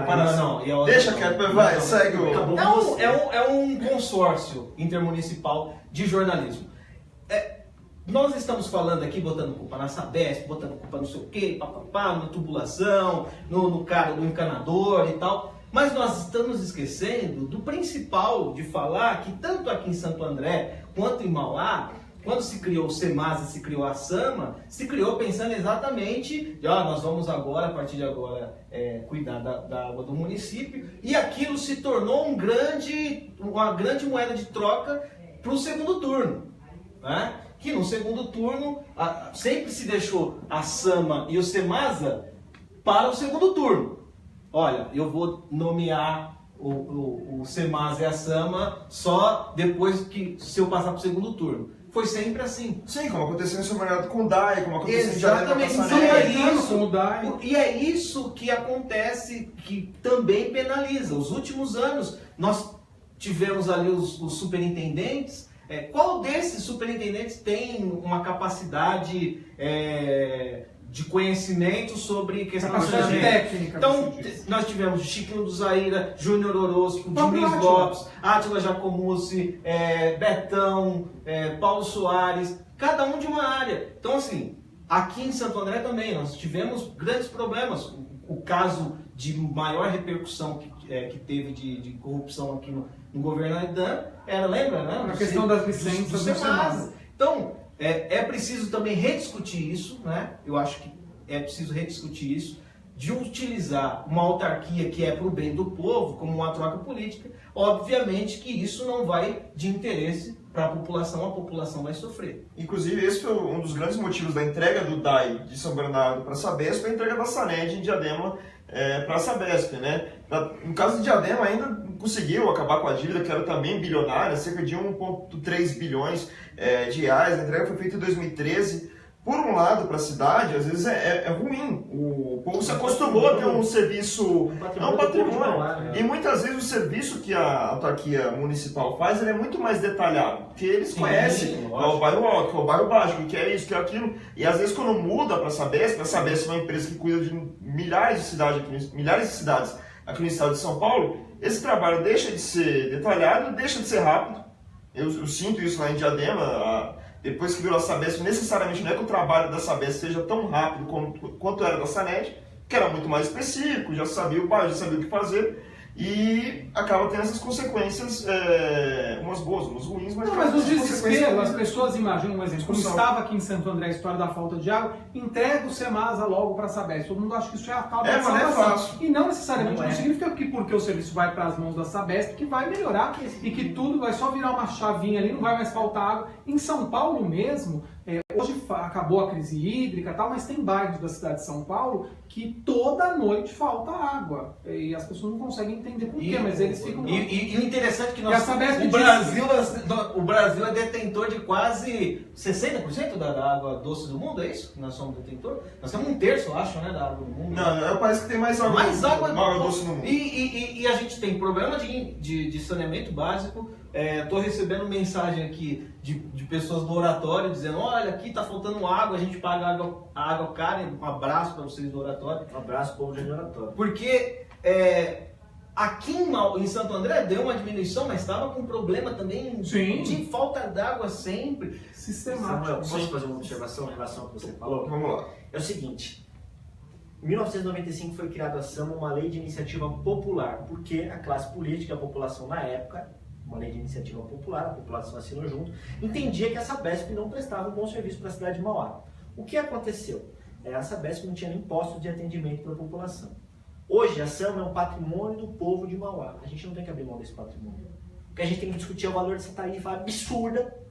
Deixa quieto, vai, segue o... É um consórcio intermunicipal de jornalismo. Nós estamos falando aqui, botando culpa na Sabesp, botando culpa não sei o quê, papapá, na tubulação, no cara do encanador e tal, mas nós estamos esquecendo do principal de falar que tanto aqui em Santo André quanto em Mauá, quando se criou o SEMASA, se criou a SAMA, se criou pensando exatamente de, nós vamos agora, a partir de agora, cuidar da água do município, e aquilo se tornou uma grande moeda de troca para o segundo turno, né? Que no segundo turno sempre se deixou a SAMA e o SEMASA para o segundo turno. Olha, eu vou nomear o SEMASA e a SAMA só depois que se eu passar para o segundo turno. Foi sempre assim. Sim, como aconteceu em São Bernardo com o DAI, como aconteceu em Exatamente, e é isso que acontece, que também penaliza. Os últimos anos, nós tivemos ali os superintendentes. Qual desses superintendentes tem uma capacidade de conhecimento sobre questão técnica? Então, nós tivemos Chiquinho do Zaira, Júnior Orozco, Diniz Lopes, Átila Jacomussi, Betão, Paulo Soares, cada um de uma área. Então, assim, aqui em Santo André também nós tivemos grandes problemas. O caso de maior repercussão que teve de corrupção aqui no governo Aidan, lembra, né? A questão das licenças do Semasa. Então, é preciso também rediscutir isso, né? Eu acho que é preciso rediscutir isso, de utilizar uma autarquia que é para o bem do povo como uma troca política. Obviamente que isso não vai de interesse para a população vai sofrer. Inclusive, esse foi um dos grandes motivos da entrega do DAI de São Bernardo para a Sabesp, a entrega da Saned em Diadema para a Sabesp, né? No caso de Diadema, ainda conseguiu acabar com a dívida, que era também bilionária, cerca de 1,3 bilhões de reais. A entrega foi feita em 2013. Por um lado, para a cidade, às vezes é ruim. O povo se acostumou a ter um serviço... É um patrimônio. E muitas vezes o serviço que a autarquia municipal faz, ele é muito mais detalhado. Porque eles conhecem o bairro alto, o bairro baixo, o que é isso, que é aquilo. E às vezes quando muda para a Sabesp é uma empresa que cuida de milhares de cidades aqui no estado de São Paulo, esse trabalho deixa de ser detalhado, deixa de ser rápido. Eu sinto isso lá em Diadema. Depois que virou a Sabesp, necessariamente não é que o trabalho da Sabesp seja tão rápido quanto era da Saned, que era muito mais específico, já sabia o bairro, já sabia o que fazer, e acaba tendo essas consequências, umas boas, umas ruins, mas... Não, mas no desespero, as pessoas imaginam, um exemplo, como estava aqui em Santo André a história da falta de água, entrega o Semasa logo para a Sabesp. Todo mundo acha que isso é a tal da salvação. Mas é fácil. E não necessariamente não significa que porque o serviço vai para as mãos da Sabesp que vai melhorar e que tudo vai só virar uma chavinha ali, não vai mais faltar água. Em São Paulo mesmo, hoje acabou a crise hídrica e tal, mas tem bairros da cidade de São Paulo que toda noite falta água. E as pessoas não conseguem entender por quê, mas eles ficam... E o interessante é que o Brasil é detentor de quase 60% da água doce do mundo, é isso? Que nós somos detentor? Nós temos 1/3, eu acho, né, da água do mundo. Não, é o país que tem mais água doce no mundo. E a gente tem problema de saneamento básico. Estou recebendo mensagem aqui de pessoas do oratório dizendo: olha, aqui está faltando água, a gente paga a água cara. Um abraço para vocês do oratório. Um abraço, povo do oratório. Porque aqui em Santo André deu uma diminuição, mas estava com problema também de falta d'água sempre. Sistemático. Samuel, posso fazer uma observação em relação ao que você falou? Vamos lá. É o seguinte. Em 1995 foi criada a SAMA, uma lei de iniciativa popular, porque a classe política, a população na época, uma lei de iniciativa popular, a população assinou junto, entendia que a Sabesp não prestava um bom serviço para a cidade de Mauá. O que aconteceu? A Sabesp não tinha nem postos de atendimento para a população. Hoje a SAMA é um patrimônio do povo de Mauá. A gente não tem que abrir mão desse patrimônio. O que a gente tem que discutir é o valor dessa tarifa absurda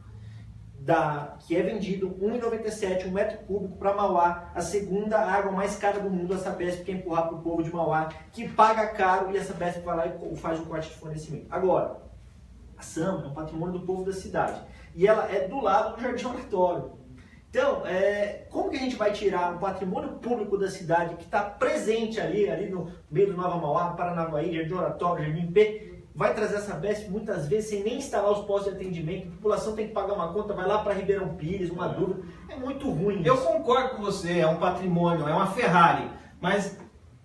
que é vendido R$ 1,97 um metro cúbico para Mauá, a segunda água mais cara do mundo. A Sabesp quer empurrar para o povo de Mauá, que paga caro, e a Sabesp vai lá e faz um corte de fornecimento. Agora, a SAMA é um patrimônio do povo da cidade e ela é do lado do Jardim Oratório. Então, como que a gente vai tirar um patrimônio público da cidade que está presente ali no meio do Nova Mauá, Paranavaí, Jardim Oratório, Jardim P, vai trazer a Sabesp muitas vezes sem nem instalar os postos de atendimento, a população tem que pagar uma conta, vai lá para Ribeirão Pires, uma dúvida, é muito ruim isso. Eu concordo com você, é um patrimônio, é uma Ferrari, mas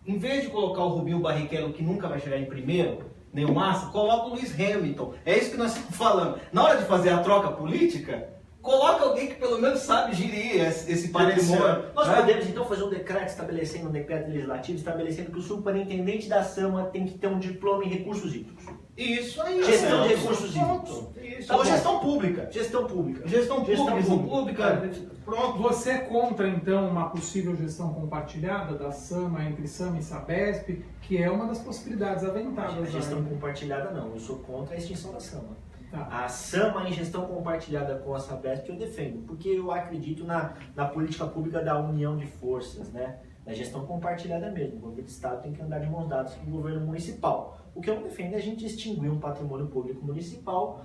em vez de colocar o Rubinho Barrichello, que nunca vai chegar em primeiro, nem o Massa, coloca o Lewis Hamilton. É isso que nós estamos falando. Na hora de fazer a troca política, coloca alguém que pelo menos sabe gerir esse patrimônio. Nós podemos então fazer um decreto um decreto legislativo estabelecendo que o superintendente da SAMA tem que ter um diploma em recursos hídricos. Isso aí. Gestão de recursos hídricos. Ou gestão pública. Gestão pública. Gestão pública. Pronto. Você é contra, então, uma possível gestão compartilhada da SAMA entre SAMA e Sabesp, que é uma das possibilidades aventadas. A gestão compartilhada não, eu sou contra a extinção da SAMA. Tá. A SAMA em gestão compartilhada com a Sabesp eu defendo, porque eu acredito na política pública da união de forças, né? Na gestão compartilhada mesmo. O governo do estado tem que andar de mãos dadas com o governo municipal. O que eu não defendo é a gente extinguir um patrimônio público municipal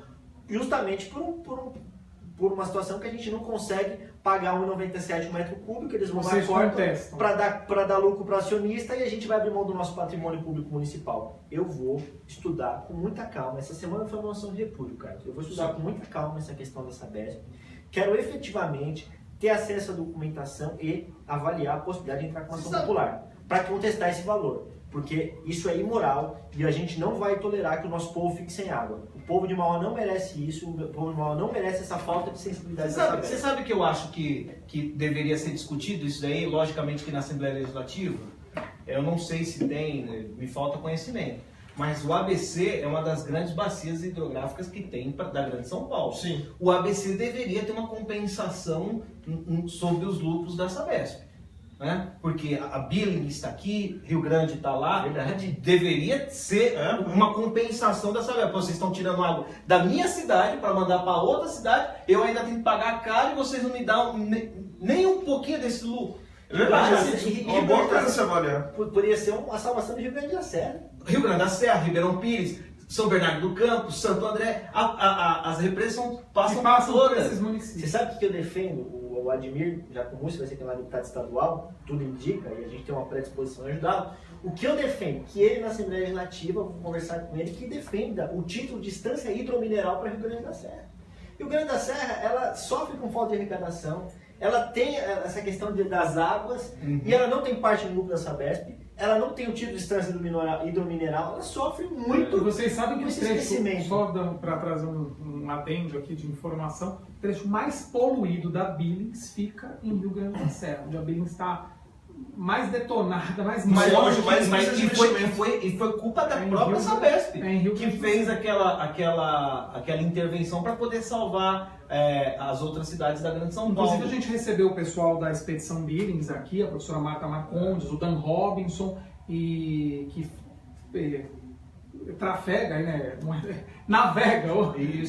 justamente por uma situação que a gente não consegue pagar R$ 1,97 um metro cúbico, eles vão dar corta para dar lucro para o acionista e a gente vai abrir mão do nosso patrimônio público municipal. Eu vou estudar com muita calma. Essa semana foi uma moção de repúdio, cara. Eu vou estudar com muita calma essa questão da Sabesp. Quero efetivamente ter acesso à documentação e avaliar a possibilidade de entrar com uma ação popular para contestar esse valor. Porque isso é imoral e a gente não vai tolerar que o nosso povo fique sem água. O povo de Mauá não merece isso, o povo de Mauá não merece essa falta de sensibilidade. Você sabe que eu acho que deveria ser discutido isso daí, logicamente que na Assembleia Legislativa, eu não sei se tem, me falta conhecimento. Mas o ABC é uma das grandes bacias hidrográficas que tem da Grande São Paulo. Sim. O ABC deveria ter uma compensação sobre os lucros da Sabesp. Né? Porque a Billing está aqui, Rio Grande está lá, Verdade. deveria ser uma compensação da Sabesp. Vocês estão tirando água da minha cidade para mandar para outra cidade, eu ainda tenho que pagar caro e vocês não me dão nem um pouquinho desse lucro. É verdade, E uma boa coisa se avaliar. Poderia ser uma salvação do Rio Grande da Serra. Rio Grande da Serra, Ribeirão Pires, São Bernardo do Campo, Santo André, as represas passam por por todas. esses Você municípios. sabe o que eu defendo? O Admir Jacomúcio vai ser candidato a deputado estadual, tudo indica, e a gente tem uma predisposição a ajudá-lo. O que eu defendo? Que ele na Assembleia Legislativa, vou conversar com ele, que defenda o título de instância hidromineral para Rio Grande da Serra. Rio Grande da Serra, ela sofre com falta de arrecadação, ela tem essa questão das águas, e ela não tem parte no lucro da Sabesp, ela não tem o título de instância hidromineral, ela sofre muito. E vocês sabem que com o esse trecho, esquecimento. só para trazer um adendo aqui de informação, o trecho mais poluído da Billings fica em Rio Grande da Serra, onde a Billings está mais detonada, mais Mas morta. hoje, mas E foi culpa da Em própria Rio- Sabesp, em Rio que Grande do fez Sul. aquela intervenção para poder salvar as outras cidades da Grande São Paulo. Inclusive a gente recebeu o pessoal da Expedição Billings aqui, a professora Marta Marcondes, o Dan Robinson, e que trafega, né? Navega,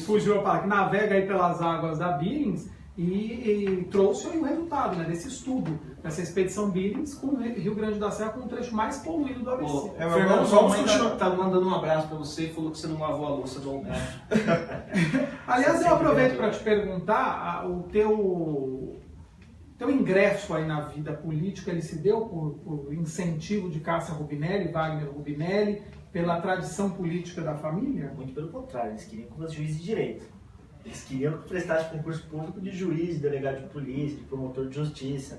fugiu a palavra, que navega aí pelas águas da Billings e trouxe aí o resultado, né, desse estudo, dessa Expedição Billings com o Rio Grande da Serra com o trecho mais poluído do ABC. Ô, mas Fernando, vamos sua mãe continuar. tá mandando um abraço para você e falou que você não lavou a louça do almoço. Aliás, eu aproveito para te perguntar, o teu ingresso aí na vida política, ele se deu por incentivo de Cássia Rubinelli, Wagner Rubinelli, pela tradição política da família? Muito pelo contrário, eles queriam que eu fosse juiz de direito. Eles queriam que eu prestasse concurso público de juiz, de delegado de polícia, de promotor de justiça.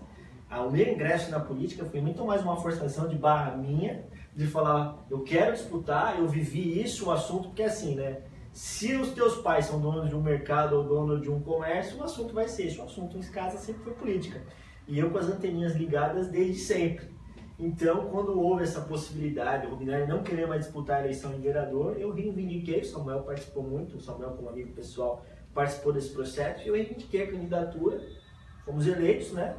O meu ingresso na política foi muito mais uma forçação de barra minha, de falar, eu quero disputar, eu vivi isso, o assunto, porque assim, né? Se os teus pais são donos de um mercado ou dono de um comércio, o assunto vai ser esse. O assunto em casa sempre foi política. E eu com as anteninhas ligadas desde sempre. Então, quando houve essa possibilidade, o Rubinelli não querer mais disputar a eleição de vereador, eu reivindiquei, o Samuel participou muito, o Samuel como amigo pessoal participou desse processo, e eu reivindiquei a candidatura, fomos eleitos, né?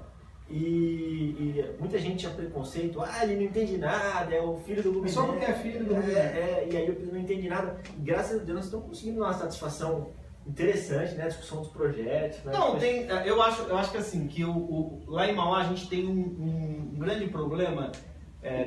E muita gente tinha preconceito, ele não entende nada, é o filho do Rubinelli. Só porque é filho do Rubinelli. E aí eu não entendi nada. E graças a Deus nós estamos conseguindo uma satisfação interessante, né? A discussão dos projetos. Né? Não, eu acho que assim, que lá em Mauá a gente tem um grande problema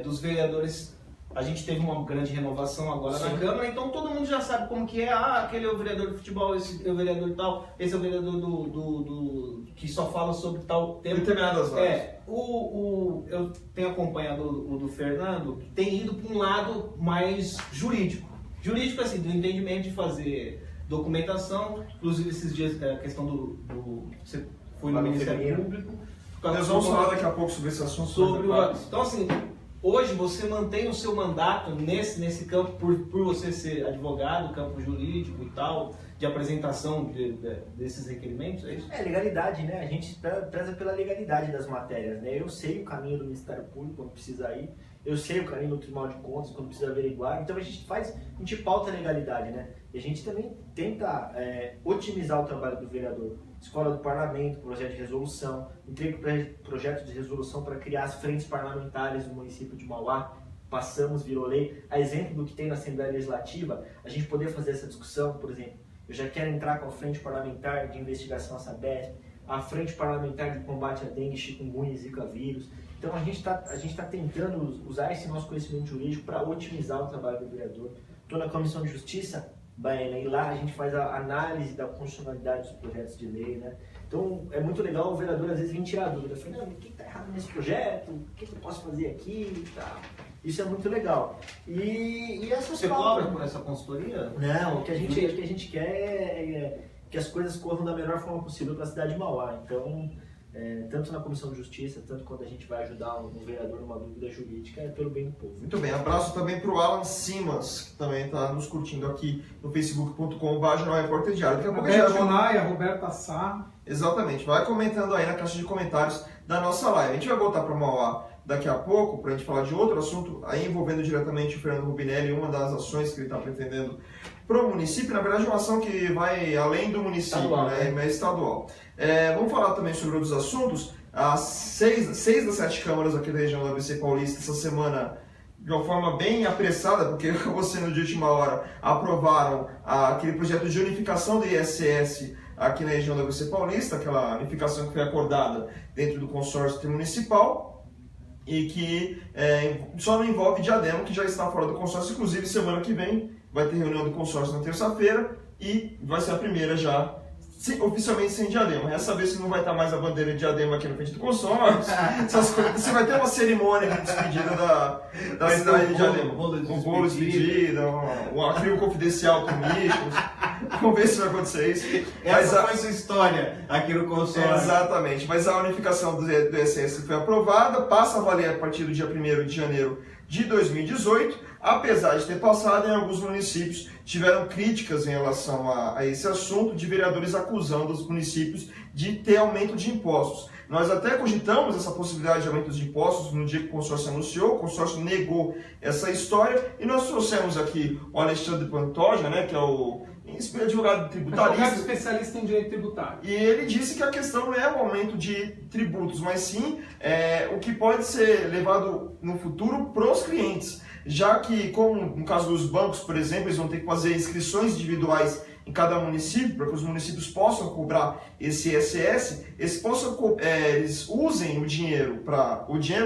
dos vereadores. A gente teve uma grande renovação agora na Câmara, então todo mundo já sabe como que é. Aquele é o vereador de futebol, esse é o vereador de tal, esse é o vereador que só fala sobre tal tema. Determinadas vagas. Eu tenho acompanhado o do Fernando, que tem ido para um lado mais jurídico. Jurídico, assim, do entendimento de fazer documentação, inclusive esses dias a questão você foi no Ministério Público. Nós vamos falar daqui a pouco sobre esse assunto. Então, assim, hoje você mantém o seu mandato nesse campo, por você ser advogado, campo jurídico e tal, de apresentação desses requerimentos, é isso? Legalidade, né? A gente preza pela legalidade das matérias, né? Eu sei o caminho do Ministério Público quando precisa ir, eu sei o caminho do Tribunal de Contas quando precisa averiguar, então a gente pauta a legalidade, né? E a gente também tenta otimizar o trabalho do vereador. Escola do Parlamento, projeto de resolução, entregue projeto de resolução para criar as frentes parlamentares do município de Mauá, passamos, virou lei. A exemplo do que tem na Assembleia Legislativa, a gente poder fazer essa discussão, por exemplo, eu já quero entrar com a frente parlamentar de investigação à Sabesp, a frente parlamentar de combate à dengue, chikungunya e zika vírus. Então a gente tá tentando usar esse nosso conhecimento jurídico para otimizar o trabalho do vereador. Estou na Comissão de Justiça, e lá a gente faz a análise da constitucionalidade dos projetos de lei, né? Então é muito legal o vereador às vezes vir tirar dúvida. Fala, o que está errado nesse projeto? O que eu posso fazer aqui e tal. Isso é muito legal. E essas Você cobra por essa consultoria? Não, o que a gente quer é que as coisas corram da melhor forma possível para a cidade de Mauá. Então, tanto na Comissão de Justiça, tanto quando a gente vai ajudar um vereador numa dúvida jurídica, é pelo bem do povo. Muito bem, abraço também para o Alan Simas, que também está nos curtindo aqui no facebook.com/Repórter Diário. Daqui a pouco a gente Roberto vai... Maia, Roberta Sá. Exatamente, vai comentando aí na caixa de comentários da nossa live. A gente vai voltar para Mauá daqui a pouco, para a gente falar de outro assunto, aí envolvendo diretamente o Fernando Rubinelli, uma das ações que ele está pretendendo para o município, na verdade é uma ação que vai além do município, estadual, né? É estadual. Vamos falar também sobre outros assuntos. As 6 das 7 câmaras aqui da região do ABC Paulista, essa semana, de uma forma bem apressada, porque você no de última hora aprovaram aquele projeto de unificação do ISS aqui na região do ABC Paulista, aquela unificação que foi acordada dentro do consórcio municipal e que só não envolve Diadema, que já está fora do consórcio. Inclusive, semana que vem vai ter reunião do consórcio na terça-feira e vai ser a primeira já oficialmente sem Diadema. Resta saber se não vai estar mais a bandeira de Diadema aqui na frente do consórcio, se vai ter uma cerimônia de despedida da cidade de Diadema. Um bolo de despedida, um arquivo confidencial com místicos. Vamos ver se vai acontecer isso. Essa foi sua história aqui no consórcio. Exatamente, mas a unificação do ISS foi aprovada, passa a valer a partir do dia 1º de janeiro de 2018, apesar de ter passado, em alguns municípios tiveram críticas em relação a esse assunto, de vereadores acusando os municípios de ter aumento de impostos. Nós até cogitamos essa possibilidade de aumento de impostos no dia que o consórcio anunciou, o consórcio negou essa história, e nós trouxemos aqui o Alexandre Pantoja, né, que é o advogado tributarista. Advogado especialista em direito tributário. E ele disse que a questão não é o aumento de tributos, mas sim o que pode ser levado no futuro para os clientes. Já que, como no caso dos bancos, por exemplo, eles vão ter que fazer inscrições individuais em cada município, para que os municípios possam cobrar esse ISS, eles usem o dinheiro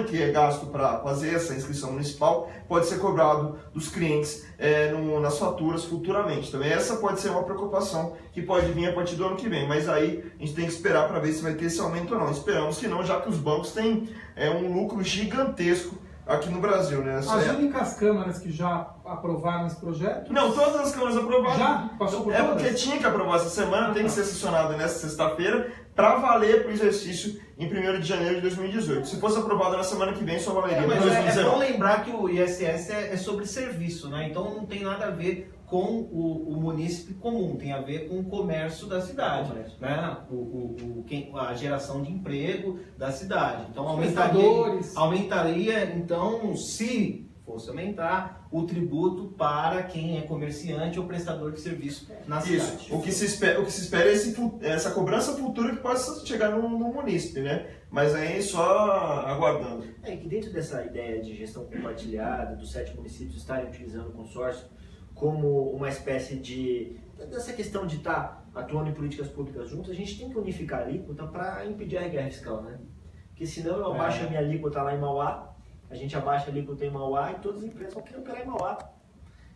que é gasto para fazer essa inscrição municipal, pode ser cobrado dos clientes nas faturas futuramente. Também essa pode ser uma preocupação que pode vir a partir do ano que vem, mas aí a gente tem que esperar para ver se vai ter esse aumento ou não. Esperamos que não, já que os bancos têm um lucro gigantesco aqui no Brasil, né? As únicas câmaras que já aprovaram esse projeto? Não, todas as câmaras aprovaram. Já? Passou por todas? Porque tinha que aprovar essa semana, tem que ser sessionado nessa sexta-feira, para valer para o exercício em 1º de janeiro de 2018. Se fosse aprovado na semana que vem, só valeria em 2019. É bom lembrar que o ISS é sobre serviço, né? Então não tem nada a ver com o munícipe comum, tem a ver com o comércio da cidade, né? A geração de emprego da cidade. Então aumentaria, então, se fosse aumentar, o tributo para quem é comerciante ou prestador de serviço na cidade. Isso. O que se espera é essa cobrança futura que possa chegar no munícipe, né? Mas aí só aguardando. Que dentro dessa ideia de gestão compartilhada, dos 7 municípios estarem utilizando o consórcio como uma espécie dessa questão de estar atuando em políticas públicas juntos, a gente tem que unificar a alíquota para impedir a guerra fiscal, né? Porque senão eu abaixo a minha alíquota lá em Mauá, a gente abaixa a alíquota em Mauá e todas as empresas vão querer operar em Mauá.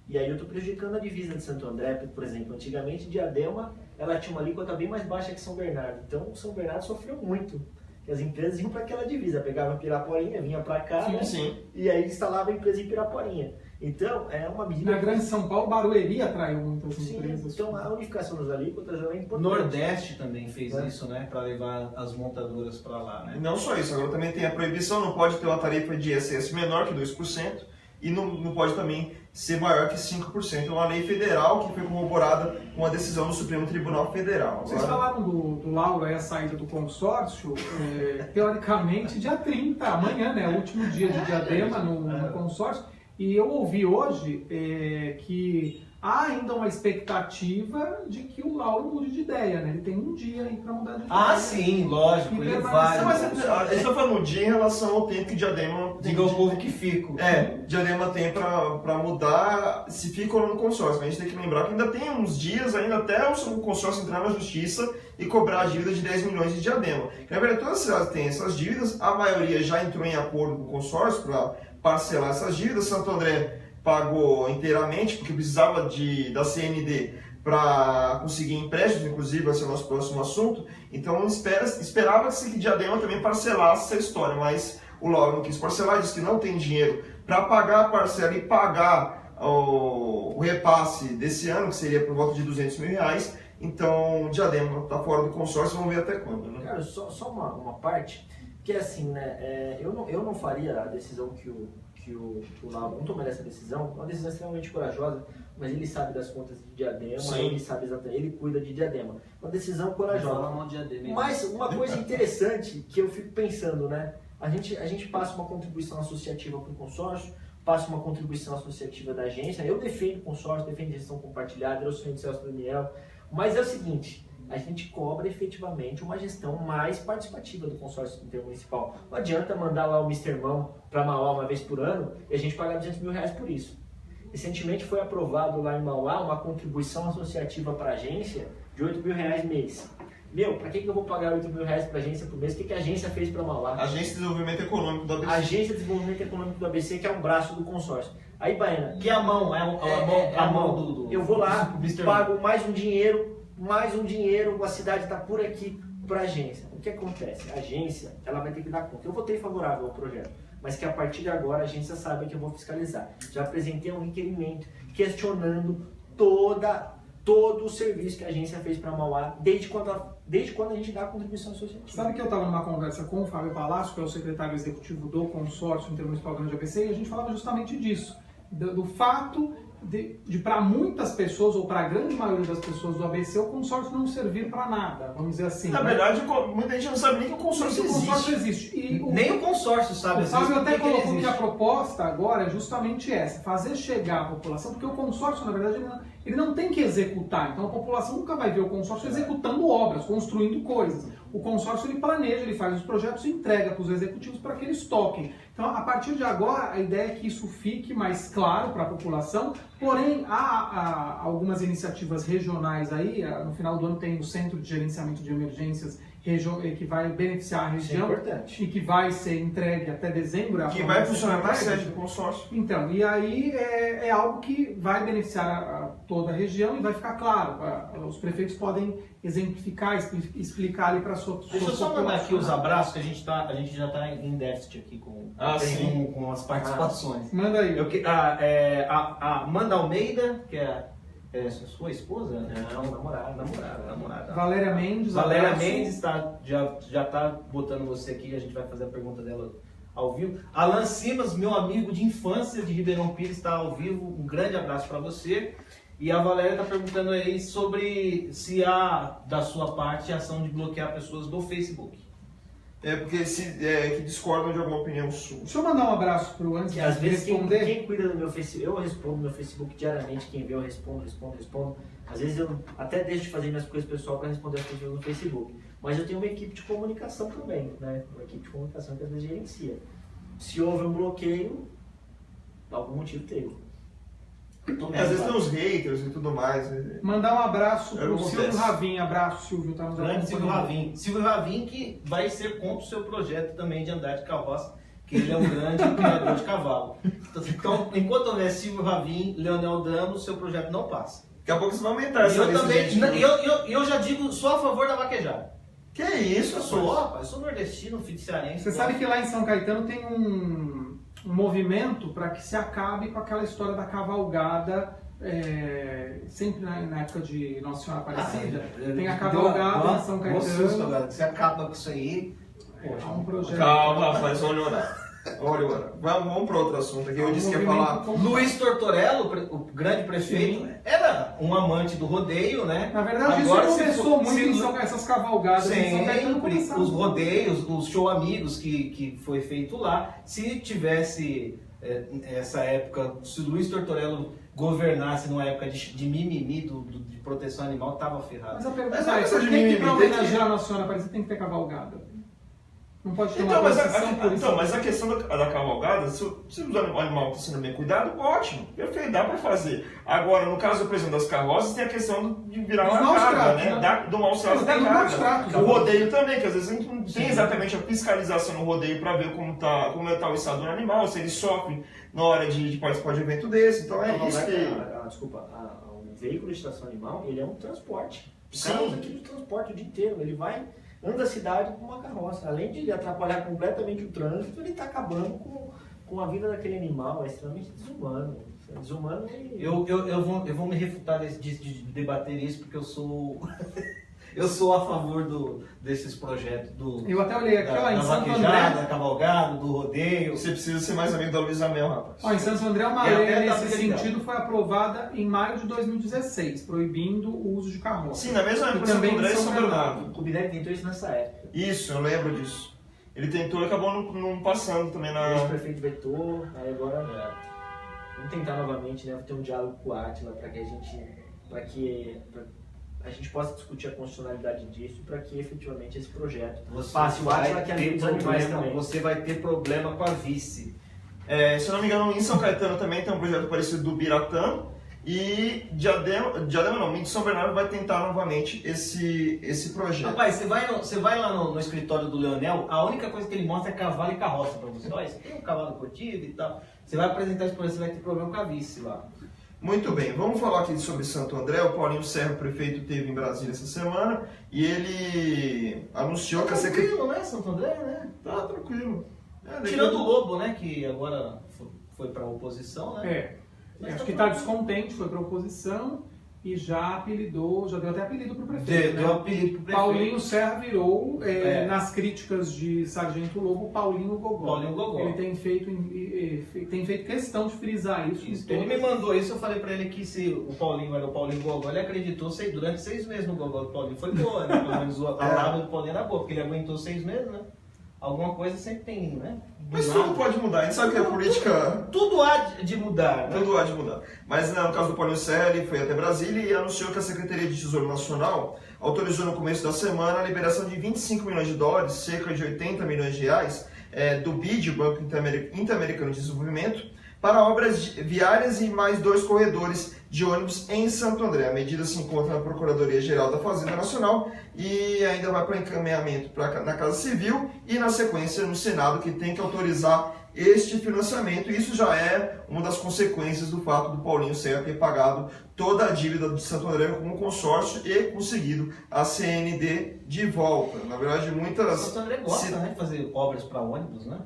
E aí eu estou prejudicando a divisa de Santo André, por exemplo. Antigamente, Diadema, ela tinha uma alíquota bem mais baixa que São Bernardo. Então, São Bernardo sofreu muito. As empresas iam para aquela divisa, pegavam Piraporinha, vinha para cá, e aí instalava a empresa em Piraporinha. Então, é uma medida... Na Grande São Paulo, Barueri atraiu muitas empresas. Então, a unificação das alíquotas é importante. Nordeste também fez isso, né? Para levar as montadoras para lá, né? Não só isso, agora também tem a proibição, não pode ter uma tarifa de ISS menor que 2%, e não pode também ser maior que 5%. É uma lei federal que foi corroborada com a decisão do Supremo Tribunal Federal. Vocês falaram do Lauro, a saída do consórcio, teoricamente dia 30, amanhã, né? O último dia de Diadema no consórcio. E eu ouvi hoje que há ainda uma expectativa de que o Lauro mude de ideia, né? Ele tem um dia aí para mudar de ideia. Ah, sim, lógico, ele vai. Mas a gente está falando de em relação ao tempo que Diadema... Diga ao povo que fico. Diadema tem para mudar se fica ou não no consórcio. Mas a gente tem que lembrar que ainda tem uns dias, ainda até o consórcio entrar na justiça e cobrar a dívida de 10 milhões de Diadema. Na verdade, todas as cidades têm essas dívidas, a maioria já entrou em acordo com o consórcio para parcelar essas dívidas. Santo André pagou inteiramente, porque precisava da CND para conseguir empréstimos, inclusive vai ser o nosso próximo assunto. Então esperava-se que Diadema também parcelasse essa história, mas o Lauro não quis parcelar, disse que não tem dinheiro para pagar a parcela e pagar o repasse desse ano, que seria por volta de R$200 mil. Então Diadema está fora do consórcio, vamos ver até quando, né? Cara, só uma parte, que é assim, né? Eu não faria a decisão que o Lauro não tomaria essa decisão, uma decisão extremamente corajosa, mas ele sabe das contas de Diadema, ele sabe exatamente, ele cuida de Diadema. Uma decisão corajosa. Fala mal de Diadema. Mas uma coisa interessante que eu fico pensando, né? A gente passa uma contribuição associativa para o consórcio, passa uma contribuição associativa da agência, eu defendo o consórcio, defendo gestão compartilhada, eu sou o Celso Daniel, mas é o seguinte, a gente cobra efetivamente uma gestão mais participativa do consórcio intermunicipal. Não adianta mandar lá o Mr. Mão para Mauá uma vez por ano e a gente pagar R$200 mil por isso. Recentemente foi aprovado lá em Mauá uma contribuição associativa para a agência de R$8 mil mês. Meu, para que eu vou pagar R$8 mil para a agência por mês? O que a agência fez para Mauá? Agência de Desenvolvimento Econômico do ABC. Agência de Desenvolvimento Econômico do ABC, que é um braço do consórcio. Aí, Baena... Que é a mão, a mão do... Eu vou lá, pago mais um dinheiro, a cidade está por aqui para a agência. O que acontece? A agência, ela vai ter que dar conta. Eu votei favorável ao projeto, mas que a partir de agora a agência sabe que eu vou fiscalizar. Já apresentei um requerimento questionando todo o serviço que a agência fez para Mauá, desde quando a gente dá a contribuição associativa. Sabe que eu estava numa conversa com o Fábio Palácio, que é o secretário executivo do Consórcio Intermunicipal Grande ABC, e a gente falava justamente disso, do fato de para muitas pessoas, ou para a grande maioria das pessoas do ABC, o consórcio não servir para nada, vamos dizer assim. Na verdade, muita gente não sabe nem que o consórcio existe. Nem o consórcio sabe. O Fábio até colocou que a proposta agora é justamente essa, fazer chegar à população, porque o consórcio, na verdade, ele não tem que executar, então a população nunca vai ver o consórcio executando obras, construindo coisas. O consórcio ele planeja, ele faz os projetos e entrega para os executivos para que eles toquem. Então, a partir de agora, a ideia é que isso fique mais claro para a população, porém, há algumas iniciativas regionais aí, no final do ano tem o Centro de Gerenciamento de Emergências, que vai beneficiar a região e que vai ser entregue até dezembro. Que vai funcionar na sede do consórcio. Então, e aí é algo que vai beneficiar toda a região e vai ficar claro. Os prefeitos podem exemplificar, explicar ali para a sua Deixa eu só mandar aqui os abraços, que a gente já está em déficit aqui com as participações. Manda aí. A Amanda Almeida, que é sua esposa? Não, namorada. Valéria Mendes. Valéria Mendes já tá botando você aqui, a gente vai fazer a pergunta dela ao vivo. Alan Simas, meu amigo de infância de Ribeirão Pires, está ao vivo. Um grande abraço para você. E a Valéria está perguntando aí sobre se há, da sua parte, a ação de bloquear pessoas do Facebook. Porque que discordam de alguma opinião sua. Deixa eu mandar um abraço para o antes de às vezes responder. Quem cuida do meu Facebook, eu respondo no meu Facebook diariamente, quem vê eu respondo. Às vezes eu até deixo de fazer minhas coisas pessoal para responder as pessoas no Facebook. Mas eu tenho uma equipe de comunicação também, né? Uma equipe de comunicação que às vezes gerencia. Se houve um bloqueio, algum motivo teve. Às vezes tem os haters e tudo mais. Mandar um abraço para o Silvio Ravim. Abraço, Silvio. Tá nos grande Silvio Ravim. Silvio Ravim que vai ser contra o seu projeto também de andar de carroça, que ele é um grande criador de cavalo. Então, enquanto houver Silvio Ravim, Leonel Dano, o seu projeto não passa. Daqui a pouco você vai aumentar essa lista. Eu já digo, sou a favor da vaquejada. Que isso, eu sou nordestino, cearense. Você sabe que lá em São Caetano tem um movimento para que se acabe com aquela história da cavalgada, sempre na época de Nossa Senhora Aparecida, tem a cavalgada em São Caetano. Você acaba com isso aí. Poxa, um projeto. Calma, rapaz, olha orar. Vamos para outro assunto aqui. Eu disse que ia falar. Luiz Tortorello, o grande prefeito, era um amante do rodeio, né? Na verdade, agora, isso começou muito em São, essas cavalgadas em São Caetano. Os rodeios, os show amigos que foi feito lá. Se tivesse essa época, se Luiz Tortorello governasse numa época de mimimi de proteção animal, tava ferrado. Mas a pergunta é, por que para homenagear a Nossa Senhora Aparecida tem que ter cavalgada? Não pode ter uma procissão por isso. Mas a questão da cavalgada, se o animal está sendo bem cuidado, ótimo, perfeito, dá para fazer. Agora, no caso, por exemplo, das carroças, tem a questão de virar uma carga, né? Do mau trato da carga. O rodeio também, que às vezes a gente não tem exatamente a fiscalização no rodeio para ver como está o estado do animal, se ele sofre na hora de participar de um evento desse. Então é isso que... Desculpa, o veículo de extração animal, ele é um transporte. O cara usa aquilo de transporte o dia inteiro, ele anda a cidade com uma carroça. Além de atrapalhar completamente o trânsito, ele está acabando com a vida daquele animal. É extremamente desumano. Desumano e... eu vou me refutar de debater isso, porque eu sou a favor desses projetos. Eu até olhei aqui, ó, em Santo André. Da cavalgada, do rodeio. Você precisa ser mais amigo da Luísa Mel, rapaz. Ó, em Santo André, uma lei nesse sentido foi aprovada em maio de 2016, proibindo o uso de carroça. Sim, na mesma época também Santo André e São Bernardo. O Kubinec tentou isso nessa época. Isso, eu lembro disso. Ele tentou e acabou não passando também na... O ex-prefeito vetou, aí agora vamos tentar novamente, né, ter um diálogo com o Átila para que a gente possa discutir a constitucionalidade disso para que efetivamente esse projeto passe. O Átila que é dos animais também. Você vai ter problema com a vice. Se eu não me engano, em São Caetano também tem um projeto parecido do Biratã, e em São Bernardo vai tentar novamente esse projeto. Rapaz, você vai lá no escritório do Leonel, a única coisa que ele mostra é cavalo e carroça pra você. Olha, você tem um cavalo curtido e tal. Você vai apresentar isso pra você, vai ter problema com a vice lá. Muito bem, vamos falar aqui sobre Santo André. O Paulinho Serra, o prefeito, esteve em Brasília essa semana e ele anunciou que a secretaria... Tranquilo, né, Santo André, né? Tá tranquilo. Tirando o Lobo, né, que agora foi pra oposição, né? Acho que está descontente, foi para a oposição e já deu até apelido para o prefeito. Deu apelido para o prefeito. Paulinho Serra virou, nas críticas de Sargento Lobo, Paulinho Gogó. Paulinho Gogó. Ele tem feito questão de frisar isso. Ele me mandou isso, eu falei para ele que se o Paulinho era o Paulinho Gogó, ele acreditou durante 6 meses no Gogó do Paulinho. Foi boa, né? Pelo menos a palavra do Paulinho era boa, porque ele aguentou 6 meses, né? Alguma coisa sempre tem, né? Mas tudo pode mudar, a gente sabe que a política... Tudo há de mudar, né? Tudo há de mudar. Mas no caso do Paulinho Serra, ele foi até Brasília e anunciou que a Secretaria de Tesouro Nacional autorizou no começo da semana a liberação de 25 milhões de dólares, cerca de 80 milhões de reais, do BID, o Banco Interamericano de Desenvolvimento, para obras viárias e mais 2 corredores de ônibus em Santo André. A medida se encontra na Procuradoria-Geral da Fazenda Nacional e ainda vai para encaminhamento na Casa Civil e, na sequência, no Senado, que tem que autorizar este financiamento. Isso já é uma das consequências do fato do Paulinho Serra ter pagado toda a dívida de Santo André como consórcio e conseguido a CND de volta. Na verdade, muitas... Santo André gosta, né, de fazer obras para ônibus, né?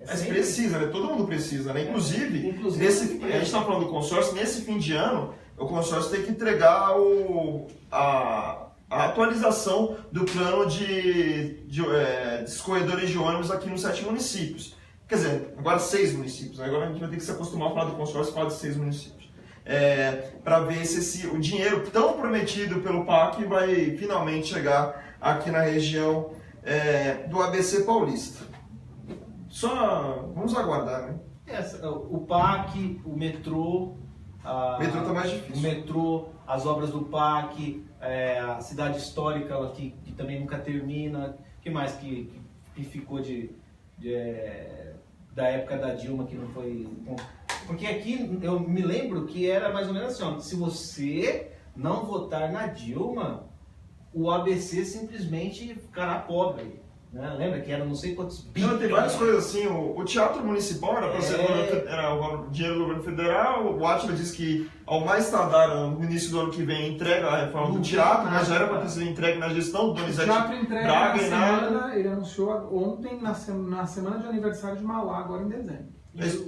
Mas precisa, né? Todo mundo precisa, né? Inclusive a gente está falando do consórcio, nesse fim de ano, o consórcio tem que entregar a atualização do plano de corredores de ônibus aqui nos 7 municípios. Quer dizer, agora 6 municípios. Agora a gente vai ter que se acostumar a falar do consórcio e falar de 6 municípios. Para ver se o dinheiro tão prometido pelo PAC vai finalmente chegar aqui na região do ABC Paulista. Só vamos aguardar, né? O PAC, o metrô... O metrô tá mais difícil. O metrô, as obras do PAC, a cidade histórica que também nunca termina. O que mais que ficou da época da Dilma que não foi... Porque aqui eu me lembro que era mais ou menos assim, ó, se você não votar na Dilma, o ABC simplesmente ficará pobre. Né? Lembra que era não sei quantos bilhões. Tem várias coisas assim. O Teatro Municipal era para ser o dinheiro do governo federal. O Átila disse que ao mais tardar no início do ano que vem entrega a reforma do teatro, mas já era para ter sido entregue na gestão do Donizete Braga e nada. Ele anunciou ontem na semana de aniversário de Mauá, agora em dezembro.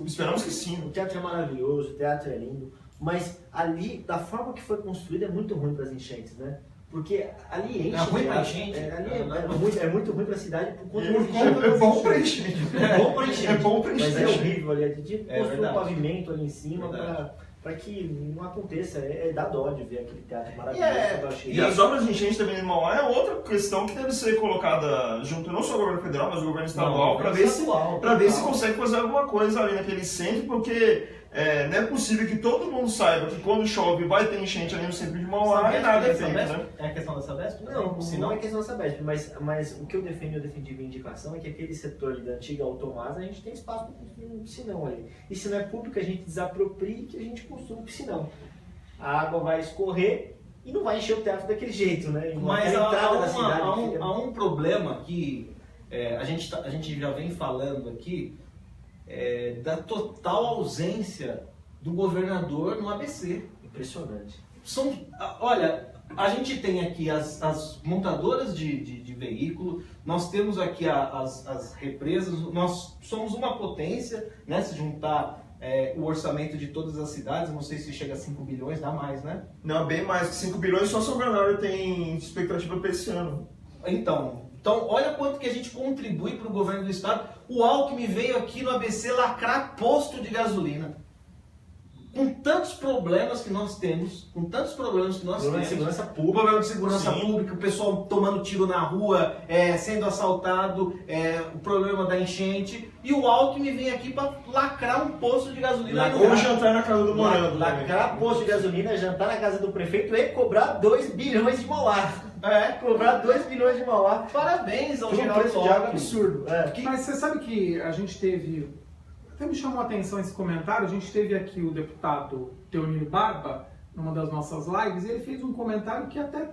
Esperamos que sim. O teatro é maravilhoso, o teatro é lindo, mas ali, da forma que foi construído, é muito ruim para as enchentes, né? Porque ali enche. É ruim para enchente? É muito ruim para a cidade por conta É bom para enchente. É bom para enchente. É bom para enchente. Mas é horrível ali. A gente construiu um pavimento ali em cima para que não aconteça. Dá dó de ver aquele teatro maravilhoso. E as obras de enchente também de Mauá é outra questão que deve ser colocada junto, não só o governo federal, mas o governo estadual, para ver se consegue fazer alguma coisa ali naquele centro, porque não é possível que todo mundo saiba que quando chove vai ter enchente ali no centro de Mauá e nada é feito, né? É a questão da Sabesp? Não é questão da Sabesp, mas o que eu defendi minha indicação é que aquele setor ali da antiga Automasa, a gente tem espaço para construir um piscinão ali. E se não é público, a gente desapropria e que a gente construa um piscinão. A água vai escorrer e não vai encher o teatro daquele jeito, né? Mas há um problema que a gente já vem falando aqui, da total ausência do governador no ABC. Impressionante. Olha, a gente tem aqui as montadoras de veículo, nós temos aqui as represas, nós somos uma potência, né? Se juntar o orçamento de todas as cidades, não sei se chega a 5 bilhões, dá mais, né? Não, bem mais que 5 bilhões, só São Bernardo tem expectativa para esse ano. Então, olha quanto que a gente contribui para o governo do estado. O Alckmin veio aqui no ABC lacrar posto de gasolina. com tantos problemas que nós temos, Problema de segurança o pública. problema de segurança Sim. pública, o pessoal tomando tiro na rua, sendo assaltado, o problema da enchente, e o Alckmin vem aqui para lacrar um posto de gasolina. Ou jantar na casa do Morando. Lacrar posto de gasolina, jantar na casa do prefeito e cobrar 2 bilhões de Mauá. Cobrar 2 bilhões de Mauá. Parabéns ao Um Geraldo preço de água Alckmin. absurdo. Mas você sabe que a gente teve, até me chamou a atenção esse comentário, a gente teve aqui o deputado Teonir Barba, numa das nossas lives, e ele fez um comentário que até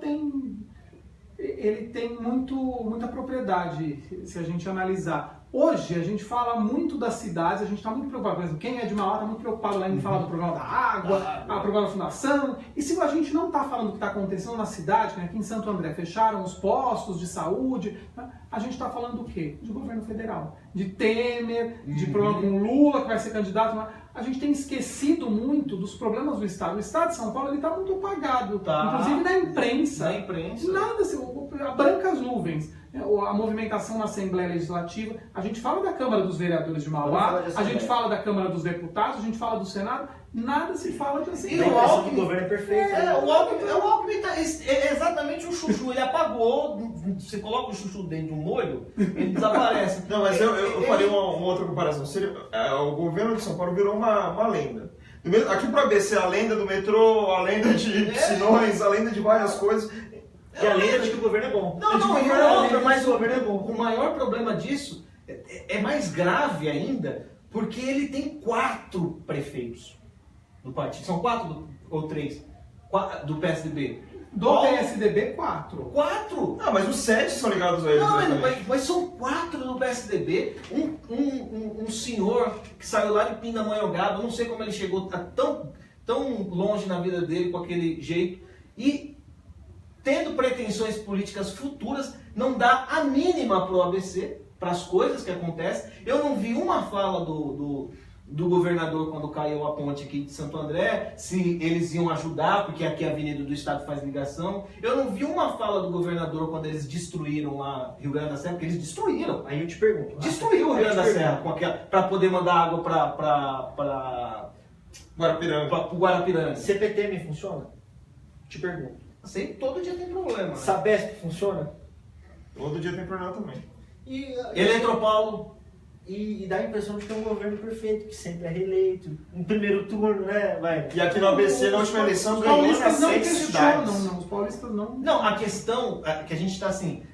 ele tem muita propriedade, se a gente analisar. Hoje, a gente fala muito das cidades, a gente está muito preocupado, por exemplo, quem é de Mauá está muito preocupado lá em falar do problema da água, o problema da fundação, e se a gente não está falando do que está acontecendo na cidade, né, aqui em Santo André, fecharam os postos de saúde, né, a gente está falando do quê? De governo federal, de Temer, de problema com Lula, que vai ser candidato, mas a gente tem esquecido muito dos problemas do Estado. O Estado de São Paulo está muito apagado, inclusive na imprensa. Na imprensa. Nada, assim, brancas nuvens. A movimentação na Assembleia Legislativa, a gente fala da Câmara dos Vereadores de Mauá, a gente fala da Câmara dos Deputados, a gente fala do Senado, nada se fala de Assembleia. E o Alckmin, o governo é perfeito. o Alckmin é exatamente um chuchu, ele apagou, você coloca o chuchu dentro de um molho, ele desaparece. Não, mas eu faria uma outra comparação. O governo de São Paulo virou uma lenda. Aqui para ABC, a lenda do metrô, a lenda de piscinões, a lenda de várias coisas. E a lenda de que o governo é bom. Mas o governo é bom. O maior problema disso é mais grave ainda, porque ele tem 4 prefeitos do partido. São 4 ou 3 do PSDB. Do PSDB, 4. 4? Ah, mas os 7 são ligados a eles. Não, mas são 4 do PSDB. Um senhor que saiu lá de Pindamonhangaba, não sei como ele chegou tão longe na vida dele com aquele jeito. E tendo pretensões políticas futuras, não dá a mínima para o ABC, para as coisas que acontecem. Eu não vi uma fala do governador quando caiu a ponte aqui de Santo André, se eles iam ajudar, porque aqui a Avenida do Estado faz ligação. Eu não vi uma fala do governador quando eles destruíram lá Rio Grande da Serra, porque eles destruíram. Aí eu te pergunto. Destruiu o Rio Grande da Serra para poder mandar água para o Guarapiranga. CPTM funciona? Te pergunto. Sempre, todo dia tem problema. Sabesp funciona? Todo dia tem problema também. Eletropaulo. E dá a impressão de que é um governo perfeito, que sempre é reeleito. Em primeiro turno, né? E aqui no ABC, na última eleição, Os ganhou nas paulistas não 6 cidades. questionam, os paulistas não. Não, a questão é que a gente está assim,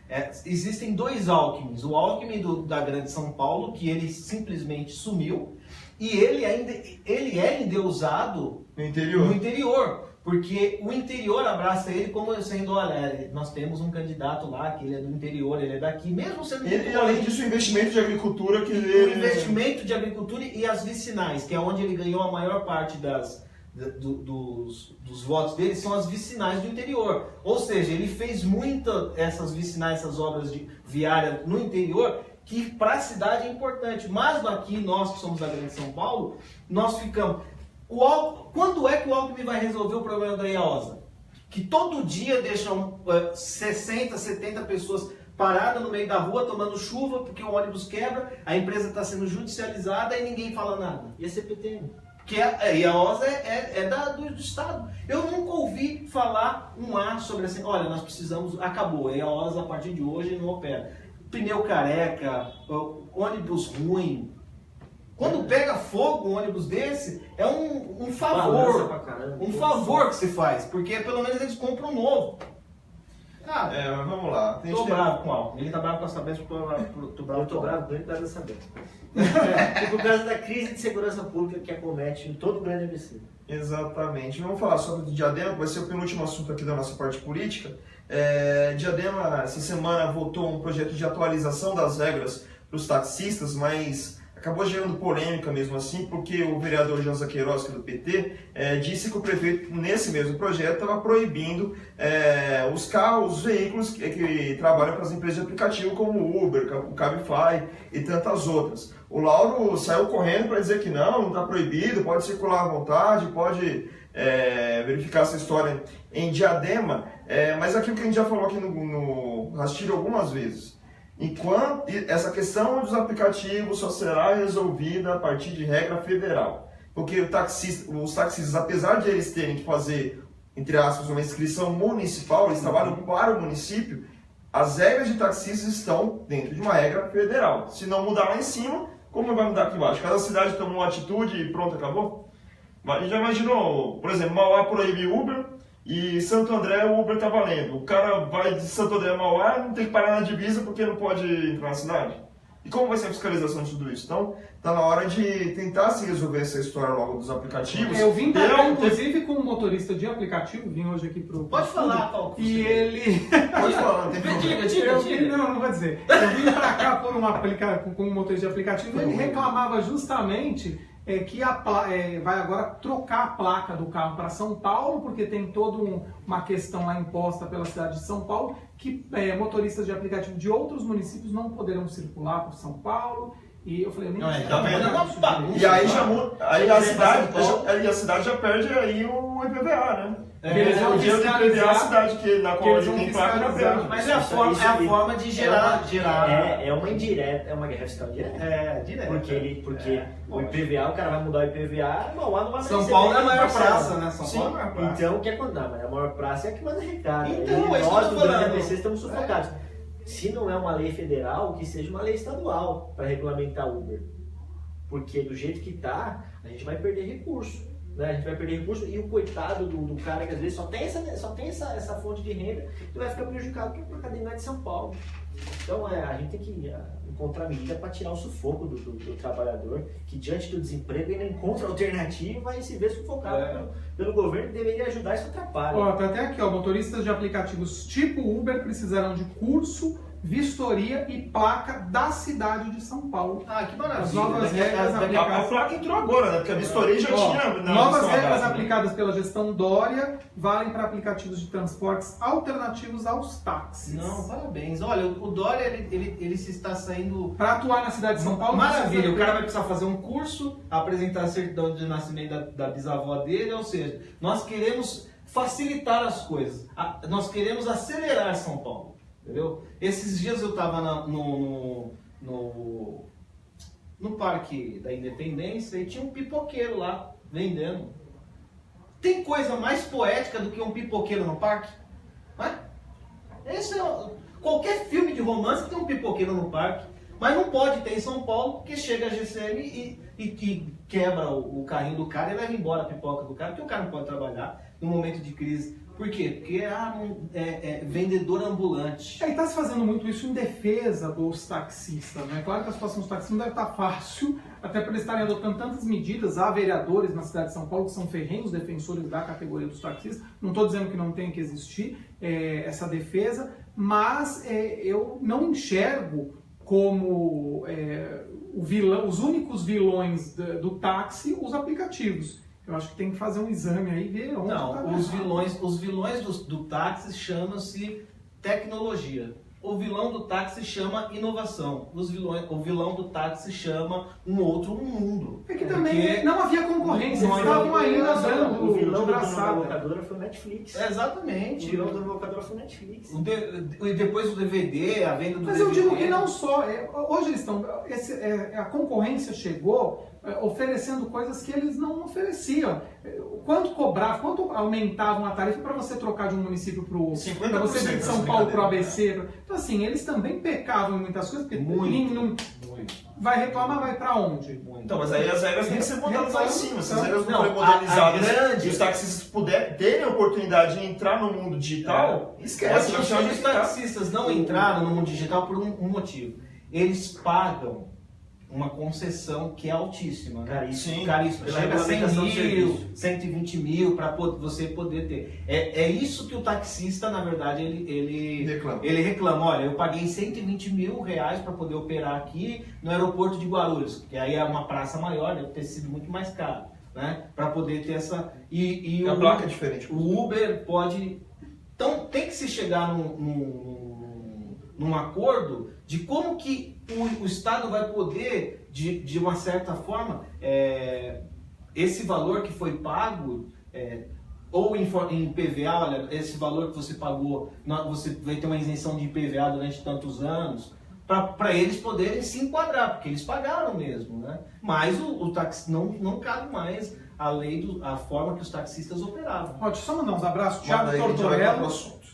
existem 2 Alckmins. O Alckmin da Grande São Paulo, que ele simplesmente sumiu, e ele é endeusado No interior. Porque o interior abraça ele como sendo, olha, nós temos um candidato lá, que ele é do interior, ele é daqui, mesmo sendo... E além disso, o investimento de agricultura que O ele... investimento de agricultura e as vicinais, que é onde ele ganhou a maior parte dos votos dele, são as vicinais do interior. Ou seja, ele fez muitas essas vicinais, essas obras de viária no interior, que para a cidade é importante. Mas aqui, nós que somos da Grande São Paulo, nós ficamos... Quando é que o Alckmin vai resolver o problema da IAOSA? Que todo dia deixam 60, 70 pessoas paradas no meio da rua tomando chuva porque o ônibus quebra, a empresa está sendo judicializada e ninguém fala nada. E a CPTM? Que a IAOSA do Estado. Eu nunca ouvi falar um A sobre assim, olha, nós precisamos, acabou, a IAOSA a partir de hoje não opera. Pneu careca, ônibus ruim. Quando pega fogo um ônibus desse, é um favor. Um favor que se faz, porque pelo menos eles compram um novo. Vamos lá. Tô bravo com o Alckmin. Ele tá bravo com a Sabesp, tô bravo com o bravo com ele por causa da Sabesp. E por causa da crise de segurança pública que acomete em todo o grande ABC. Exatamente. Vamos falar sobre o Diadema, que vai ser o penúltimo assunto aqui da nossa parte política. Diadema, essa semana, votou um projeto de atualização das regras para os taxistas, mas acabou gerando polêmica mesmo assim, porque o vereador Josa Queiroz, que é do PT, disse que o prefeito, nesse mesmo projeto, estava proibindo os veículos que trabalham para as empresas de aplicativo, como o Uber, o Cabify e tantas outras. O Lauro saiu correndo para dizer que não está proibido, pode circular à vontade, pode verificar essa história em Diadema, mas aquilo que a gente já falou aqui no Rastilho algumas vezes. Enquanto essa questão dos aplicativos só será resolvida a partir de regra federal. Porque os taxistas, apesar de eles terem que fazer, entre aspas, uma inscrição municipal, eles trabalham para o município, as regras de taxistas estão dentro de uma regra federal. Se não mudar lá em cima, como vai mudar aqui embaixo? Cada cidade toma uma atitude e pronto, acabou? Já imaginou, por exemplo, Mauá proíbe Uber e Santo André o Uber tá valendo. O cara vai de Santo André a Mauá e não tem que parar na divisa porque não pode entrar na cidade. E como vai ser a fiscalização de tudo isso? Então, tá na hora de tentar se resolver essa história logo dos aplicativos. Eu vim pra cá, inclusive, com um motorista de aplicativo, vim hoje aqui pro... Pode falar, Paulo. E ele... Pode falar, não tem problema. Diga. Não vou dizer. Eu vim pra cá por com um motorista de aplicativo e ele reclamava justamente que vai agora trocar a placa do carro para São Paulo, porque tem toda uma questão lá imposta pela cidade de São Paulo, que motoristas de aplicativo de outros municípios não poderão circular por São Paulo. E eu falei, E aí já muda, aí a cidade já perde aí o IPVA, né? Eles vão o dinheiro do IPVA a cidade na qual ele tem placa já perde. Mas é a forma de gerar. É uma indireta, é uma guerra fiscal direta. Direta. Porque o IPVA, o cara vai mudar o IPVA, Mauá não vai São Paulo é a maior praça, né? São Paulo é a maior praça. Então, o que acontece? Mas a maior praça é a que manda recado. Então, é isso nós que eu do tô falando. ABC estamos sufocados. Se não é uma lei federal, que seja uma lei estadual para regulamentar Uber. Porque do jeito que está, a gente vai perder recurso. Né? A gente vai perder recurso e o coitado do cara que às vezes só tem essa fonte de renda e vai ficar prejudicado porque a cadeia não é de São Paulo. Então a gente tem que encontrar medida para tirar o sufoco do trabalhador que diante do desemprego ele não encontra alternativa e se vê sufocado pelo governo, deveria ajudar, isso atrapalha. Tá até aqui, motoristas de aplicativos tipo Uber precisarão de curso, vistoria e placa da cidade de São Paulo. Que maravilha. As novas regras aplicadas... A placa entrou agora, né? Porque a vistoria já tinha... Novas regras aplicadas pela gestão Dória valem para aplicativos de transportes alternativos aos táxis. Não, parabéns. Olha, o Dória, ele se está saindo... Para atuar na cidade de São Paulo... Maravilha, o cara vai precisar fazer um curso, apresentar a certidão de nascimento da bisavó dele, ou seja, nós queremos facilitar as coisas, nós queremos acelerar São Paulo. Entendeu? Esses dias eu estava no Parque da Independência e tinha um pipoqueiro lá vendendo. Tem coisa mais poética do que um pipoqueiro no parque? Né? Qualquer filme de romance tem um pipoqueiro no parque, mas não pode ter em São Paulo porque chega a GCM e quebra o carrinho do cara e leva embora a pipoca do cara, porque o cara não pode trabalhar no momento de crise. Por quê? Porque é vendedor ambulante. E está se fazendo muito isso em defesa dos taxistas, né? Claro que a situação dos taxistas não deve estar fácil, até por eles estarem adotando tantas medidas. Há vereadores na cidade de São Paulo que são ferrenhos defensores da categoria dos taxistas. Não estou dizendo que não tem que existir essa defesa, mas eu não enxergo como os únicos vilões do táxi os aplicativos. Eu acho que tem que fazer um exame aí e ver onde os vilões do táxi chamam-se tecnologia. O vilão do táxi chama inovação. O vilão do táxi chama um outro mundo. É que também não havia concorrência, eles estavam ainda dando o vilão da locadora foi o Netflix. Exatamente. O vilão da locadora foi o Netflix. E depois o DVD, a venda do DVD. Mas eu digo que não só. Hoje eles estão... a concorrência chegou oferecendo coisas que eles não ofereciam. Quanto cobrava, quanto aumentavam a tarifa para você trocar de um município para o outro? Para você ir de São Paulo para o ABC? Então, assim, eles também pecavam em muitas coisas, porque vai reclamar, vai para onde? Então, mas aí as regras têm que ser mudadas lá em cima. Se as regras não forem modernizadas e os taxistas terem a oportunidade de entrar no mundo digital, esquece. Os taxistas não entraram no mundo digital por um motivo. Eles pagam uma concessão que é altíssima, né? Caríssima. Chega a 100 mil, 120 mil para você poder ter. É isso que o taxista, na verdade, ele reclama. Olha, eu paguei 120 mil reais para poder operar aqui no aeroporto de Guarulhos, que aí é uma praça maior, deve ter sido muito mais caro, né? Para poder ter essa... E a placa é diferente. O Uber pode... Então, tem que se chegar num acordo de como que o Estado vai poder, de uma certa forma, esse valor que foi pago, ou em IPVA, olha, esse valor que você pagou, você vai ter uma isenção de IPVA durante tantos anos, para eles poderem se enquadrar, porque eles pagaram mesmo, né? Mas o táxi não cabe mais a lei, a forma que os taxistas operavam. Ó, deixa eu só mandar uns abraços.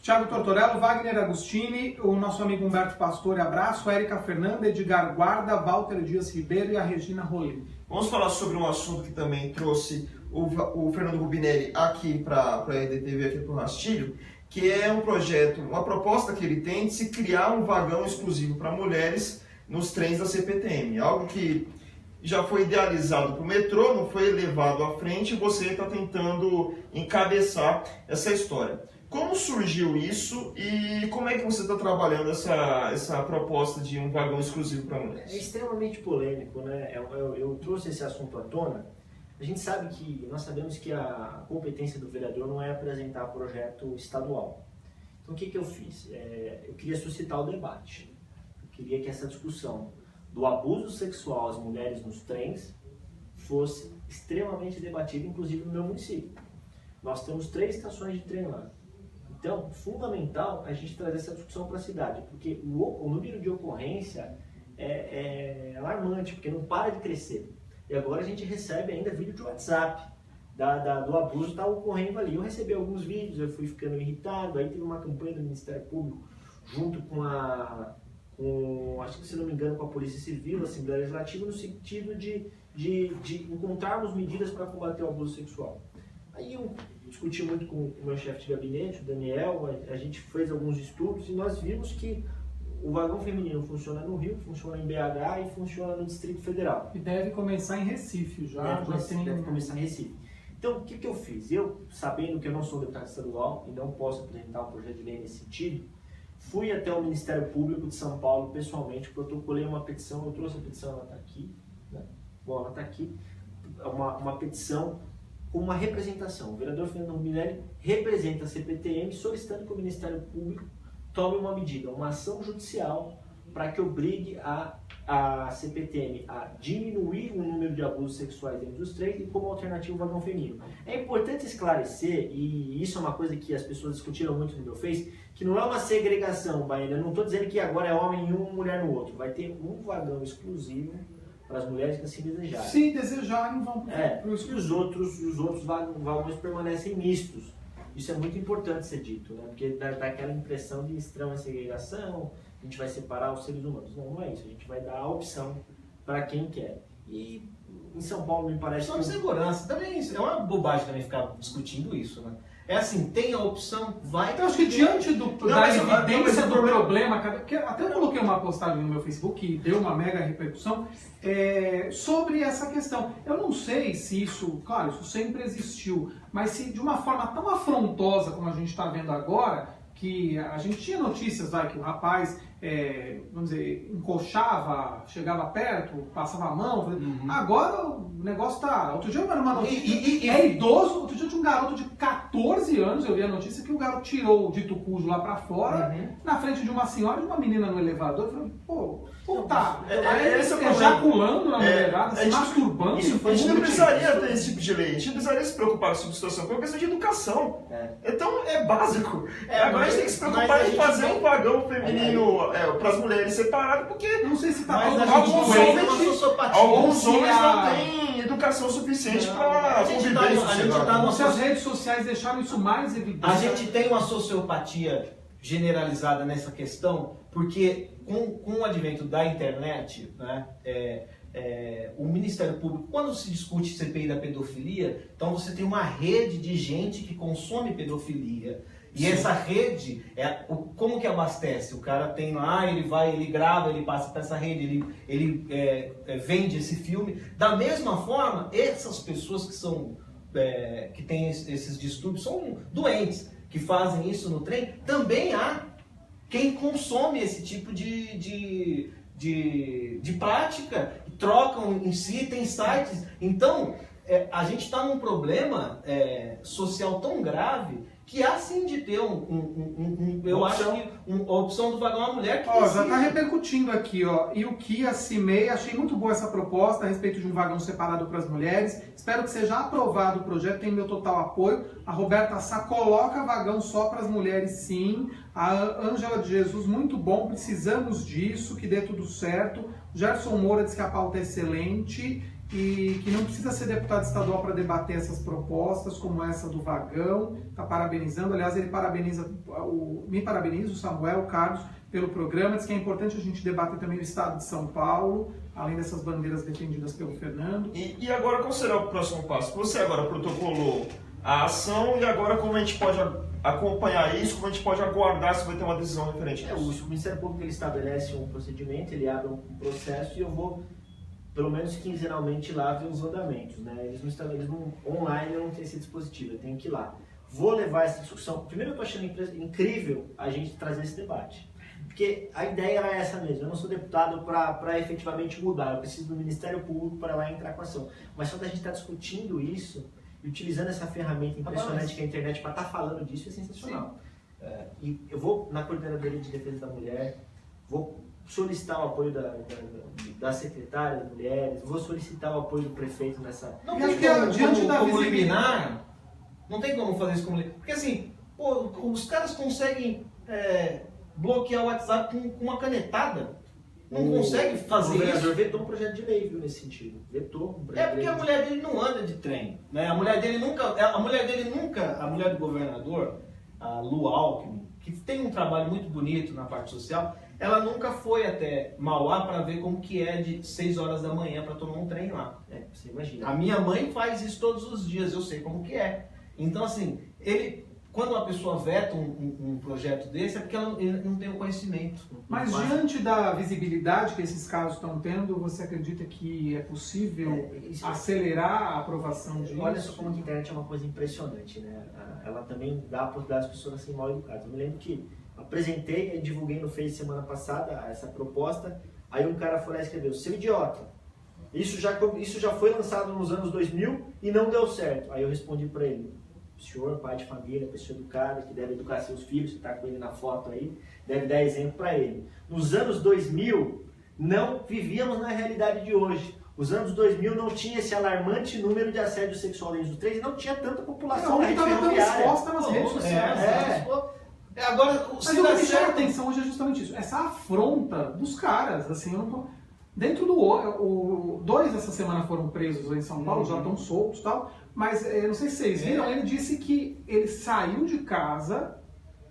Thiago Tortorello, Wagner Agostini, o nosso amigo Humberto Pastore, abraço, Érica Fernanda, Edgar Guarda, Walter Dias Ribeiro e a Regina Rolim. Vamos falar sobre um assunto que também trouxe o Fernando Rubinelli aqui para a EDTV, aqui para o Rastilho, que é um projeto, uma proposta que ele tem de se criar um vagão exclusivo para mulheres nos trens da CPTM. Algo que já foi idealizado para o metrô, não foi levado à frente, e você está tentando encabeçar essa história. Como surgiu isso e como é que você está trabalhando essa proposta de um vagão exclusivo para mulheres? É extremamente polêmico, né? Eu trouxe esse assunto à tona. A gente sabe que, nós sabemos que a competência do vereador não é apresentar projeto estadual. Então o que eu fiz? Eu queria suscitar o debate. Eu queria que essa discussão do abuso sexual às mulheres nos trens fosse extremamente debatida, inclusive no meu município. Nós temos 3 estações de trem lá. Então, fundamental a gente trazer essa discussão para a cidade, porque o número de ocorrência é alarmante, porque não para de crescer. E agora a gente recebe ainda vídeo de WhatsApp do abuso que está ocorrendo ali. Eu recebi alguns vídeos, eu fui ficando irritado, aí teve uma campanha do Ministério Público junto com acho que se não me engano, com a Polícia Civil, a Assembleia Legislativa, no sentido de encontrarmos medidas para combater o abuso sexual. Aí eu discuti muito com o meu chefe de gabinete, o Daniel, a gente fez alguns estudos e nós vimos que o vagão feminino funciona no Rio, funciona em BH e funciona no Distrito Federal. E deve começar em Recife já. Deve começar em Recife. Então, o que eu fiz? Eu, sabendo que eu não sou deputado estadual e não posso apresentar um projeto de lei nesse sentido, fui até o Ministério Público de São Paulo pessoalmente, protocolei uma petição, eu trouxe a petição, ela está aqui, né? Bom, ela está aqui, uma petição com uma representação. O vereador Fernando Rubinelli representa a CPTM solicitando que o Ministério Público tome uma medida, uma ação judicial para que obrigue a CPTM a diminuir o número de abusos sexuais dentro dos trens e como alternativa o vagão feminino. É importante esclarecer, e isso é uma coisa que as pessoas discutiram muito no meu Face, que não é uma segregação, Baena. Eu não estou dizendo que agora é homem em um, mulher no outro. Vai ter um vagão exclusivo para as mulheres que assim desejarem. Se desejarem, vão para os outros vagões permanecem mistos. Isso é muito importante ser dito, né? Porque dá aquela impressão de extrema segregação, a gente vai separar os seres humanos. Não é isso, a gente vai dar a opção para quem quer. E em São Paulo me parece... Só de segurança, também é uma bobagem também ficar discutindo isso, né? É assim, tem a opção, vai... Eu acho que diante da evidência do problema, que até eu coloquei uma postagem no meu Facebook que deu uma mega repercussão sobre essa questão. Eu não sei se isso, claro, isso sempre existiu, mas se de uma forma tão afrontosa como a gente está vendo agora, que a gente tinha notícias lá que o rapaz, vamos dizer, encoxava, chegava perto, passava a mão. Agora o negócio tá... Outro dia eu vi uma notícia, idoso, outro dia tinha um garoto de 14 anos, eu vi a notícia que o garoto tirou o dito cujo lá pra fora, na frente de uma senhora e uma menina no elevador. Eu falei, ejaculando na mulherada, se masturbando. A gente não precisaria ter esse tipo de lei, a gente não precisaria se preocupar com essa situação, porque é uma questão de educação. Então é básico. Agora a gente tem que se preocupar em fazer um vagão feminino para as mulheres separado, porque não sei se tá alguns homens não têm educação suficiente para conviver. Se as redes sociais deixaram isso mais evidente. A gente tem uma sociopatia generalizada nessa questão, porque com o advento da internet, né, o Ministério Público, quando se discute CPI da pedofilia, então você tem uma rede de gente que consome pedofilia. E sim, essa rede, como que abastece? O cara tem lá, ele grava, ele passa para essa rede, ele vende esse filme. Da mesma forma, essas pessoas que têm esses distúrbios são doentes, que fazem isso no trem. Também há quem consome esse tipo de prática, trocam em si, tem sites. Então, a gente está num problema social tão grave que há sim de ter eu acho que a opção do vagão é uma mulher que já está repercutindo aqui, ó. E o Kia Cimei, achei muito boa essa proposta a respeito de um vagão separado para as mulheres. Espero que seja aprovado o projeto, tem meu total apoio. A Roberta Sá coloca vagão só para as mulheres, sim. A Ângela de Jesus, muito bom, precisamos disso, que dê tudo certo. O Gerson Moura diz que a pauta é excelente e que não precisa ser deputado estadual para debater essas propostas, como essa do vagão. Está parabenizando, aliás, ele me parabeniza, o Samuel Carlos, pelo programa. Diz que é importante a gente debater também o estado de São Paulo, além dessas bandeiras defendidas pelo Fernando. E agora, qual será o próximo passo? Você agora protocolou a ação e agora como a gente pode acompanhar isso, como a gente pode aguardar se vai ter uma decisão referente a isso? O Ministério Público ele estabelece um procedimento, ele abre um processo e eu vou pelo menos quinzenalmente lá ver os andamentos, né? Eles não online não tem esse dispositivo, eu tenho que ir lá. Vou levar essa discussão. Primeiro eu estou achando incrível a gente trazer esse debate, porque a ideia era essa mesmo. Eu não sou deputado para efetivamente mudar, eu preciso do Ministério Público para lá entrar com a ação. Mas só da gente estar discutindo isso e utilizando essa ferramenta impressionante que é a internet para estar falando disso é sensacional. E eu vou na Coordenadoria de Defesa da Mulher, vou solicitar o apoio da secretária de mulheres, vou solicitar o apoio do prefeito nessa... Não tem como, diante da liminar, não tem como fazer isso como liminar. Porque assim, os caras conseguem bloquear o WhatsApp com uma canetada. Não consegue fazer isso. O vereador vetou um projeto de lei, viu, nesse sentido. Vetou um projeto de lei. Porque a mulher dele não anda de trem. Né? A mulher do governador, a Lu Alckmin, que tem um trabalho muito bonito na parte social, ela nunca foi até Mauá para ver como que é de 6 horas da manhã para tomar um trem lá. Você imagina. A minha mãe faz isso todos os dias, eu sei como que é. Então, assim, quando uma pessoa veta um projeto desse, é porque ele não tem o conhecimento. Mas diante da visibilidade que esses casos estão tendo, você acredita que é possível acelerar a aprovação disso? Olha só como a internet é uma coisa impressionante, né? Ela também dá a possibilidade das pessoas serem mal educadas. Eu me lembro que apresentei e divulguei no Face semana passada essa proposta, aí um cara foi lá e escreveu: seu idiota, isso já foi lançado nos anos 2000 e não deu certo. Aí eu respondi para ele: senhor, pai de família, pessoa educada, que deve educar seus filhos, que está com ele na foto aí, deve dar exemplo para ele. Nos anos 2000, não vivíamos na realidade de hoje. Os anos 2000 não tinha esse alarmante número de assédio sexual dentro do trem e não tinha tanta população na rede ferroviária. Exposta nas redes sociais. Agora, mas o que me chama a atenção hoje é justamente isso, essa afronta dos caras, assim, eu não tô... Dentro do... dois essa semana foram presos em São Paulo, já estão soltos e tal, mas eu não sei se vocês viram, ele disse que ele saiu de casa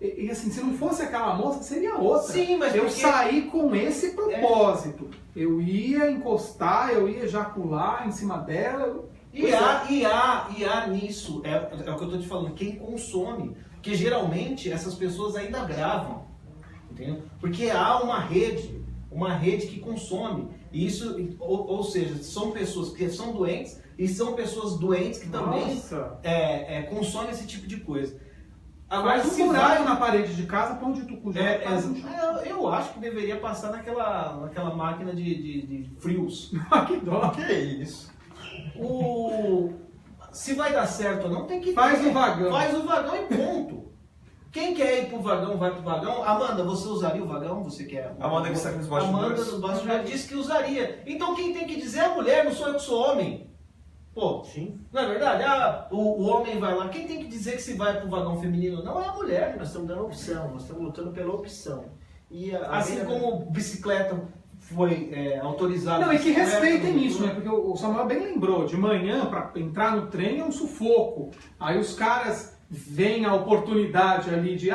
e assim, se não fosse aquela moça, seria outra. Sim, mas eu saí com esse propósito. Eu ia encostar, eu ia ejacular em cima dela. E há nisso, é o que eu estou te falando, quem consome. Porque geralmente essas pessoas ainda gravam, entendeu? Porque há uma rede que consome. E isso, ou seja, são pessoas que são doentes e são pessoas doentes que também consomem esse tipo de coisa. Agora, se vai na parede de casa, põe de tucuja. Eu acho que deveria passar naquela máquina de frios. Que dó. Que é isso? Se vai dar certo ou não, tem que Faz o vagão. Faz o vagão e ponto. Quem quer ir pro vagão, vai pro vagão. Amanda, você usaria o vagão? Você quer? Amanda que está aqui nos bastidores. Amanda nos bastidores disse que usaria. Então quem tem que dizer é a mulher, não sou eu que sou homem. Pô, sim. Não é verdade? O homem vai lá. Quem tem que dizer que se vai pro vagão feminino ou não é a mulher. Nós estamos dando opção, nós estamos lutando pela opção. Assim como bicicleta foi autorizada. Não, e que respeitem isso, né? Porque o Samuel bem lembrou, de manhã para entrar no trem é um sufoco. Aí os caras veem a oportunidade ali de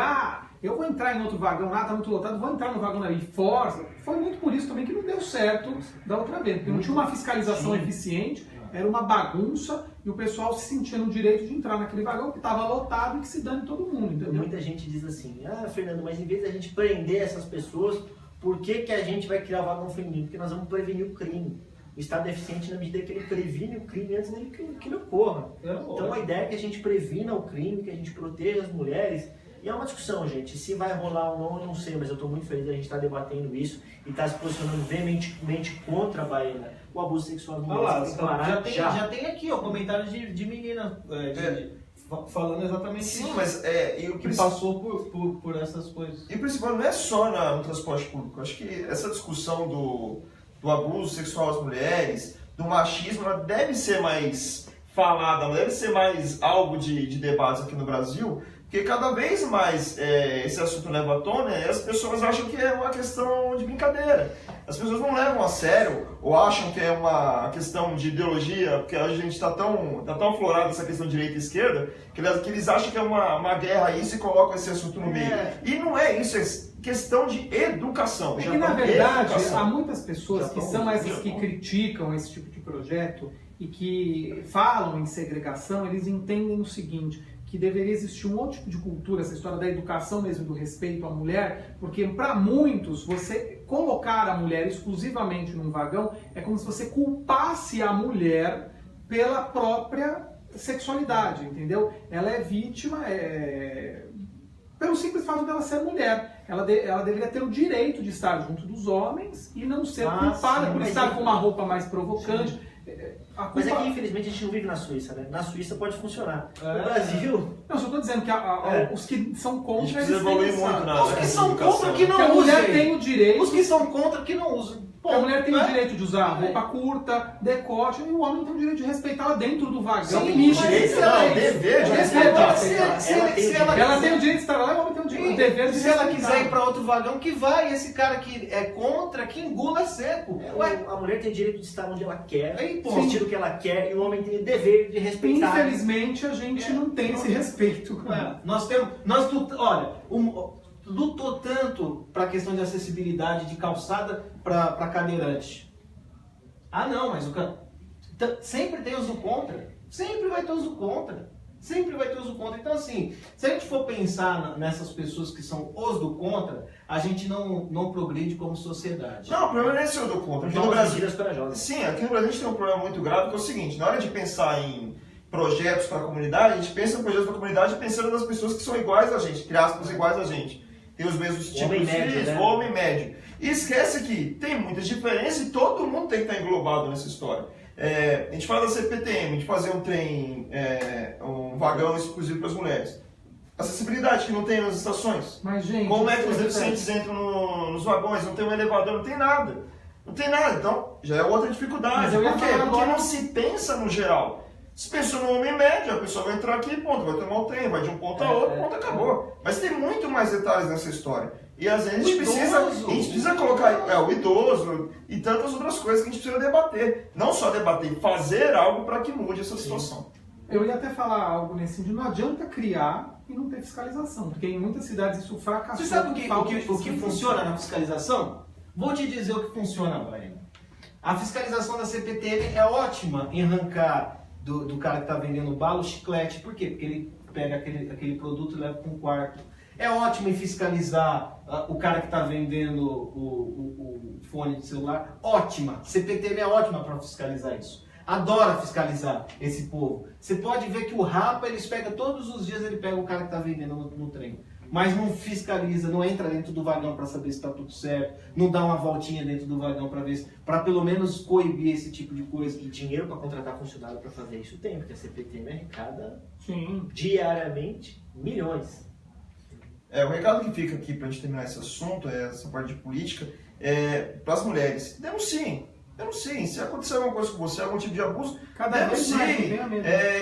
eu vou entrar em outro vagão, tá muito lotado, vou entrar no vagão ali, força. Foi muito por isso também que não deu certo da outra vez, porque não tinha uma fiscalização eficiente, era uma bagunça e o pessoal se sentia no direito de entrar naquele vagão que estava lotado e que se dane todo mundo, entendeu? Muita gente diz assim: Fernando, mas em vez da gente prender essas pessoas, por que a gente vai criar o vagão feminino? Porque nós vamos prevenir o crime. O Estado é eficiente na medida que ele previne o crime antes dele que ele ocorra. Então a ideia é que a gente previna o crime, que a gente proteja as mulheres. E é uma discussão, gente. Se vai rolar ou não, eu não sei, mas eu estou muito feliz de a gente estar debatendo isso e estar se posicionando veementemente contra a Baena. O abuso sexual do já tem aqui, ó, comentários de menina falando exatamente isso. Sim, mas que passou por essas coisas. E o principal não é só no transporte público. Acho que essa discussão do abuso sexual às mulheres, do machismo, ela deve ser mais falada, ela deve ser mais alvo de debates aqui no Brasil, porque cada vez mais esse assunto leva à tona e as pessoas acham que é uma questão de brincadeira. As pessoas não levam a sério ou acham que é uma questão de ideologia, porque a gente está tão aflorado essa questão de direita e esquerda, que eles acham que é uma guerra isso e colocam esse assunto no meio. E não é isso, é questão de educação. E na verdade, há muitas pessoas que são essas que criticam esse tipo de projeto e que falam em segregação, eles entendem o seguinte, que deveria existir um outro tipo de cultura, essa história da educação mesmo, do respeito à mulher, porque para muitos, você colocar a mulher exclusivamente num vagão é como se você culpasse a mulher pela própria sexualidade, entendeu? Ela é vítima pelo simples fato dela ser mulher. Ela deveria ter o direito de estar junto dos homens e não ser culpada por estar com uma roupa mais provocante. Sim. Mas é que, infelizmente, a gente não vive na Suíça, né? Na Suíça pode funcionar. No Brasil... Não, só estou dizendo que os que são contra... A gente precisa evoluir muito os que são contra que não usem. A mulher tem o direito... Os que são contra que não usam. Pô, a mulher tem o direito de usar roupa curta, decote, e o homem tem o direito de respeitar dentro do vagão. Sim, dever de respeitar. Ela tem o direito de estar lá e o homem tem o dever de respeitar. Se ela quiser ir para outro vagão, que vai. Esse cara que é contra, que engula seco. A mulher tem o direito de estar onde ela quer, vestir o que ela quer, e o homem tem o dever de respeitar. Infelizmente, a gente não tem esse respeito. Olha, lutou tanto para a questão de acessibilidade de calçada para cadeirante. Não, mas sempre tem os do contra. Sempre vai ter os do contra. Sempre vai ter os do contra. Então, assim, se a gente for pensar nessas pessoas que são os do contra, a gente não progride como sociedade. Não, o problema não é ser o do contra. Aqui no Brasil, sim, aqui no Brasil a gente tem um problema muito grave, que é o seguinte: na hora de pensar em projetos para a comunidade, a gente pensa em projetos para a comunidade pensando nas pessoas que são iguais a gente, entre aspas, iguais a gente. Tem os mesmos tipos de filhos, homem médio. E esquece que tem muitas diferenças e todo mundo tem que estar englobado nessa história. A gente fala da CPTM, de fazer um trem, um vagão exclusivo para as mulheres. Acessibilidade que não tem nas estações. Mas, gente, como é que os deficientes entram nos vagões? Não tem um elevador, não tem nada. Não tem nada, então já é outra dificuldade. Por quê? Porque não se pensa no geral. Se pensou no homem médio, a pessoa vai entrar aqui, ponto, vai tomar o trem, vai de um ponto a outro, ponto, acabou. Mas tem muito mais detalhes nessa história. E às vezes a gente precisa colocar o idoso e tantas outras coisas que a gente precisa debater. Não só debater, fazer algo para que mude essa situação. Eu ia até falar algo nesse sentido, não adianta criar e não ter fiscalização, porque em muitas cidades isso fracassou. Você sabe o que funciona na fiscalização? Vou te dizer o que funciona, Brian. A fiscalização da CPTM é ótima em arrancar do cara que está vendendo bala, o chiclete. Por quê? Porque ele pega aquele produto e leva para um quarto. É ótimo em fiscalizar o cara que está vendendo o fone de celular. Ótima. CPTM é ótima para fiscalizar isso. Adora fiscalizar esse povo. Você pode ver que o Rapa, eles pegam todos os dias, ele pega o cara que está vendendo no trem. Mas não fiscaliza, não entra dentro do vagão para saber se está tudo certo, não dá uma voltinha dentro do vagão para ver para pelo menos coibir esse tipo de coisa. E dinheiro para contratar funcionário para fazer isso tem, porque a CPTM arrecada Sim. diariamente milhões. O recado que fica aqui para a gente terminar esse assunto, essa parte de política, para as mulheres: denunciem. Se acontecer alguma coisa com você, algum tipo de abuso, denuncie,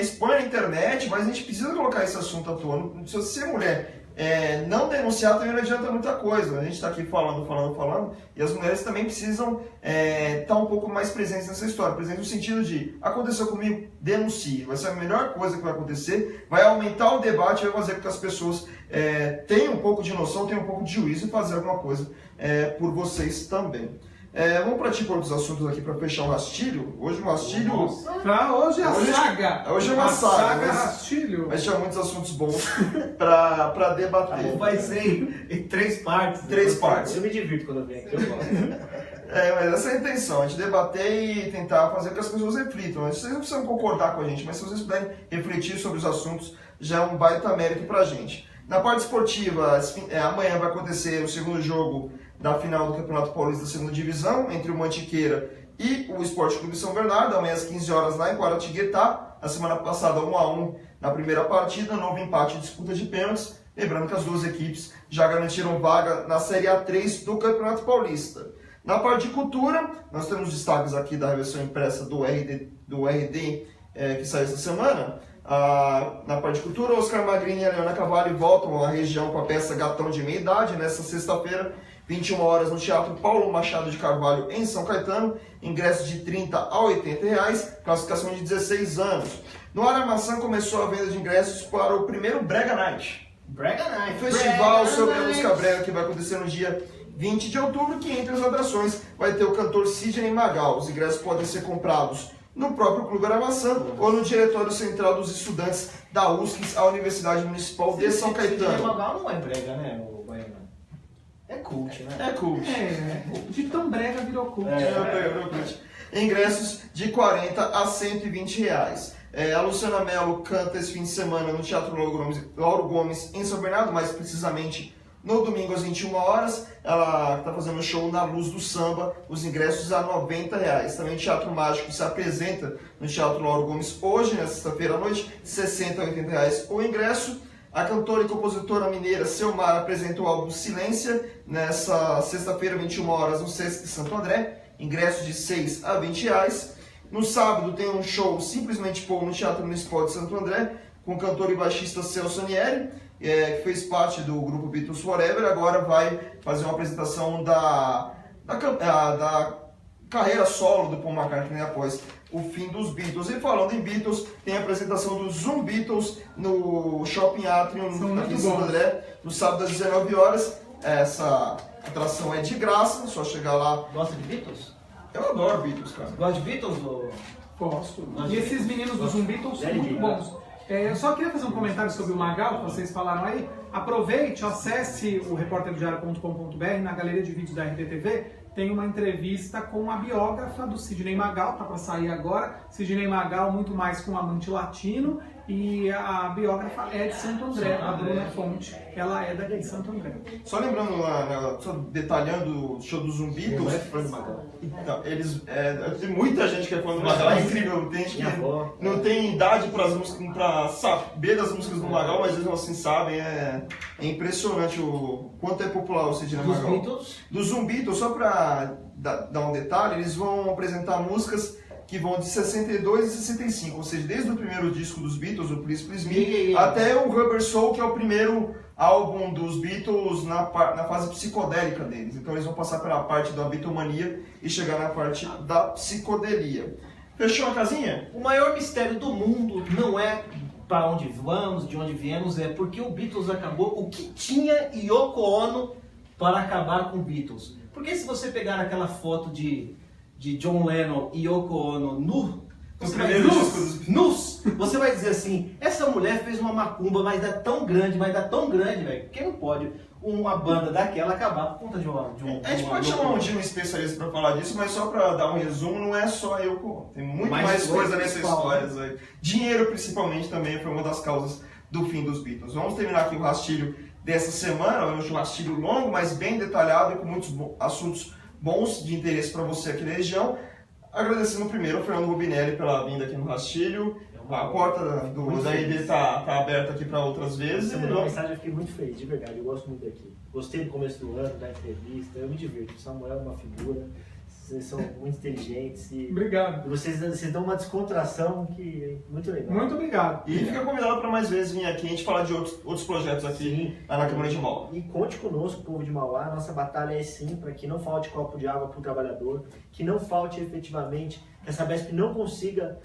expõe na internet, mas a gente precisa colocar esse assunto à tona. Se você é mulher, não denunciar também não adianta muita coisa. A gente está aqui falando, e as mulheres também precisam estar um pouco mais presentes nessa história. Presente no sentido de: aconteceu comigo, denuncie. Vai ser a melhor coisa que vai acontecer, vai aumentar o debate, vai fazer com que as pessoas tenham um pouco de noção, tenham um pouco de juízo e fazer alguma coisa por vocês também. Vamos partir para outros assuntos aqui para fechar o rastilho. Hoje o rastilho... Hoje é a saga. Hoje é uma saga. Rastilho. Mas tinha muitos assuntos bons para debater. Vai ser em 3 partes. 3 partes. Eu me divirto quando eu venho aqui, eu gosto. Mas essa é a intenção, a gente debater e tentar fazer com que as pessoas reflitam. Vocês não precisam concordar com a gente, mas se vocês puderem refletir sobre os assuntos, já é um baita mérito para a gente. Na parte esportiva, amanhã vai acontecer o segundo jogo da final do Campeonato Paulista da segunda divisão, entre o Mantiqueira e o Esporte Clube São Bernardo, amanhã às 15 horas lá em Guaratinguetá. Na semana passada 1-1 na primeira partida, novo empate e disputa de pênaltis. Lembrando que as duas equipes já garantiram vaga na Série A3 do Campeonato Paulista. Na parte de cultura, nós temos destaques aqui da versão impressa do RD que saiu essa semana. Na parte de cultura, Oscar Magrini e a Leona Cavalli voltam à região com a peça Gatão de Meia Idade, nesta sexta-feira, 21 horas, no Teatro Paulo Machado de Carvalho, em São Caetano. Ingressos de R$ 30 a R$ 80, classificação de 16 anos. No Aramaçã começou a venda de ingressos para o primeiro Brega Night. Brega Night. Festival Brega sobre a Night. música brega que vai acontecer no dia 20 de outubro, que entre as atrações vai ter o cantor Sidney Magal. Os ingressos podem ser comprados no próprio Clube Aramaçã ou no Diretório Central dos Estudantes da USCS, a Universidade Municipal de São Caetano. Magal não é brega, né, o Baiano? É cult, né? É cult. De tão brega virou cult. Virou cult. Ingressos de R$ 40 a R$ 120 reais. A Luciana Mello canta esse fim de semana no Teatro Lauro Gomes, em São Bernardo, mais precisamente no domingo às 21 horas. Ela está fazendo show na Luz do Samba, os ingressos a R$ 90 reais. Também o Teatro Mágico se apresenta no Teatro Lauro Gomes hoje, na sexta-feira à noite, R$ 60 a R$ 80 reais o ingresso. A cantora e compositora mineira Selmar apresenta o álbum Silência nessa sexta-feira, 21 horas, no Sesc Santo André. Ingressos de R$ 6 a R$ 20 reais. No sábado tem um show Simplesmente Paul no Teatro Municipal de Santo André, com o cantor e baixista Celso Anieri, que fez parte do grupo Beatles Forever. Agora vai fazer uma apresentação da carreira solo do Paul McCartney após o fim dos Beatles. E falando em Beatles, tem a apresentação do Zoom Beatles no Shopping Atrium, aqui em Santo André, no sábado às 19 horas. Essa atração é de graça, é só chegar lá. Gosta de Beatles? Eu adoro Beatles, cara. Gosta de Beatles ou... Gosto. E esses meninos do Zoom Beatles são muito bons. Eu só queria fazer um comentário sobre o Magal, que vocês falaram aí. Aproveite, acesse o reporterdiario.com.br, na galeria de vídeos da RDTV, tem uma entrevista com a biógrafa do Sidney Magal, tá para sair agora. Sidney Magal, muito mais com um amante latino, e a biógrafa é de Santo André, a Bruna Fonte, ela é daqui de Santo André. Só lembrando lá, só detalhando o show do Zoom Beatles. É fã do Magal. Então, tem muita gente que é fã do Magal, é incrível. Tem gente que não tem idade para saber das músicas do Magal, mas eles assim sabem. É impressionante o quanto é popular o Sidney Magal. Beatles? Do Zoom Beatles, só para dar um detalhe, eles vão apresentar músicas que vão de 62 e 65, ou seja, desde o primeiro disco dos Beatles, o Please Please Me, até o Rubber Soul, que é o primeiro álbum dos Beatles na fase psicodélica deles. Então eles vão passar pela parte da bitomania e chegar na parte da psicodelia. Fechou a casinha? O maior mistério do mundo não é para onde vamos, de onde viemos, é porque o Beatles acabou, o que tinha Yoko Ono para acabar com o Beatles. Porque se você pegar aquela foto de John Lennon e Yoko Ono nus, você vai dizer assim, essa mulher fez uma macumba, mas dá tão grande, velho, porque não pode uma banda daquela acabar por conta de uma a gente pode chamar um dia um especialista para falar disso, mas só para dar um resumo, não é só Yoko Ono, tem muito mais coisa nessa história. Dinheiro, principalmente, também foi uma das causas do fim dos Beatles. Vamos terminar aqui o rastilho dessa semana, hoje um rastilho longo, mas bem detalhado e com muitos assuntos bons de interesse para você aqui na região. Agradecendo primeiro ao Fernando Rubinelli pela vinda aqui no rastilho. A porta da ID está aberta aqui para outras vezes. Você mandou uma mensagem, eu fiquei muito feliz, de verdade. Eu gosto muito daqui. Gostei do começo do ano, da entrevista. Eu me divirto. O Samuel é uma figura. Vocês são muito inteligentes. Obrigado. E vocês dão uma descontração que é muito legal. Muito obrigado. E fica convidado para mais vezes vir aqui, a gente falar de outros projetos aqui lá na Câmara de Mauá. E conte conosco, povo de Mauá. Nossa batalha é sim para que não falte copo de água para o trabalhador, que não falte efetivamente, que a Sabesp não consiga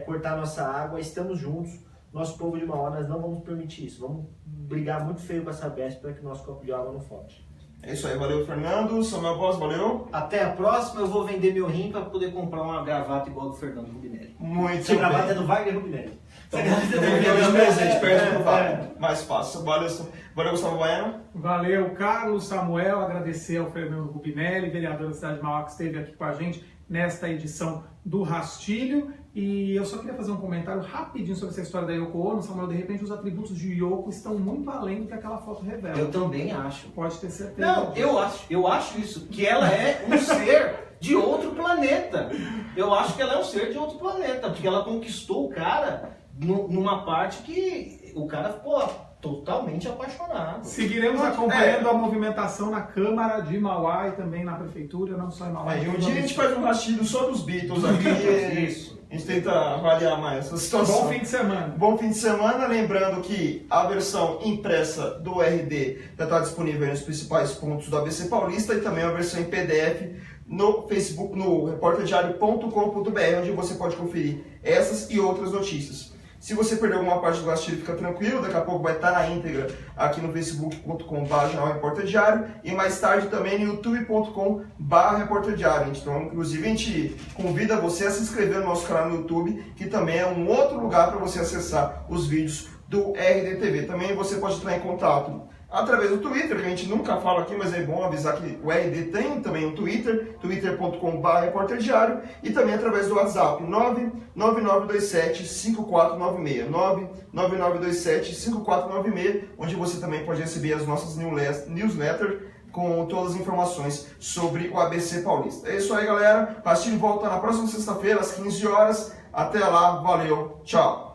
cortar nossa água. Estamos juntos. Nosso povo de Mauá, nós não vamos permitir isso. Vamos brigar muito feio com a Sabesp para que o nosso copo de água não falte. É isso aí, valeu Fernando, Samuel Boss, valeu. Até a próxima, eu vou vender meu rim para poder comprar uma gravata igual do Fernando Rubinelli. Muito Essa gravata é do Wagner Rubinelli. Presente perto do Wagner. Mais fácil. Valeu, Gustavo Baiano. Valeu, Carlos, Samuel, agradecer ao Fernando Rubinelli, vereador da cidade de Mauá, que esteve aqui com a gente nesta edição do Rastilho. E eu só queria fazer um comentário rapidinho sobre essa história da Yoko Ono. Samuel, de repente os atributos de Yoko estão muito além do que aquela foto revela. Eu também acho. Pode ter certeza. Não, eu acho isso, que ela é um ser de outro planeta. Eu acho que ela é um ser de outro planeta, porque ela conquistou o cara numa parte que o cara ficou totalmente apaixonado. Seguiremos acompanhando a movimentação na Câmara de Mauá e também na Prefeitura, não só em Mauá. E um dia a gente faz um rastilho só dos Beatles aqui. Isso. A gente tenta avaliar mais essa situação. Bom fim de semana. Bom fim de semana. Lembrando que a versão impressa do RD já está disponível nos principais pontos do ABC Paulista e também a versão em PDF no Facebook, no reporterdiario.com.br, onde você pode conferir essas e outras notícias. Se você perdeu alguma parte do rastilho, fica tranquilo, daqui a pouco vai estar na íntegra aqui no facebook.com/reporterdiario e mais tarde também no youtube.com/reporterdiario. Então, inclusive, a gente convida você a se inscrever no nosso canal no YouTube, que também é um outro lugar para você acessar os vídeos do RDTV. Também você pode entrar em contato através do Twitter, que a gente nunca fala aqui, mas é bom avisar que o RD tem também um Twitter, twitter.com/reporterdiario, e também através do WhatsApp, 99927-5496, 99927-5496, onde você também pode receber as nossas newsletters com todas as informações sobre o ABC Paulista. É isso aí, galera. Rastilho volta na próxima sexta-feira, às 15 horas. Até lá, valeu, tchau!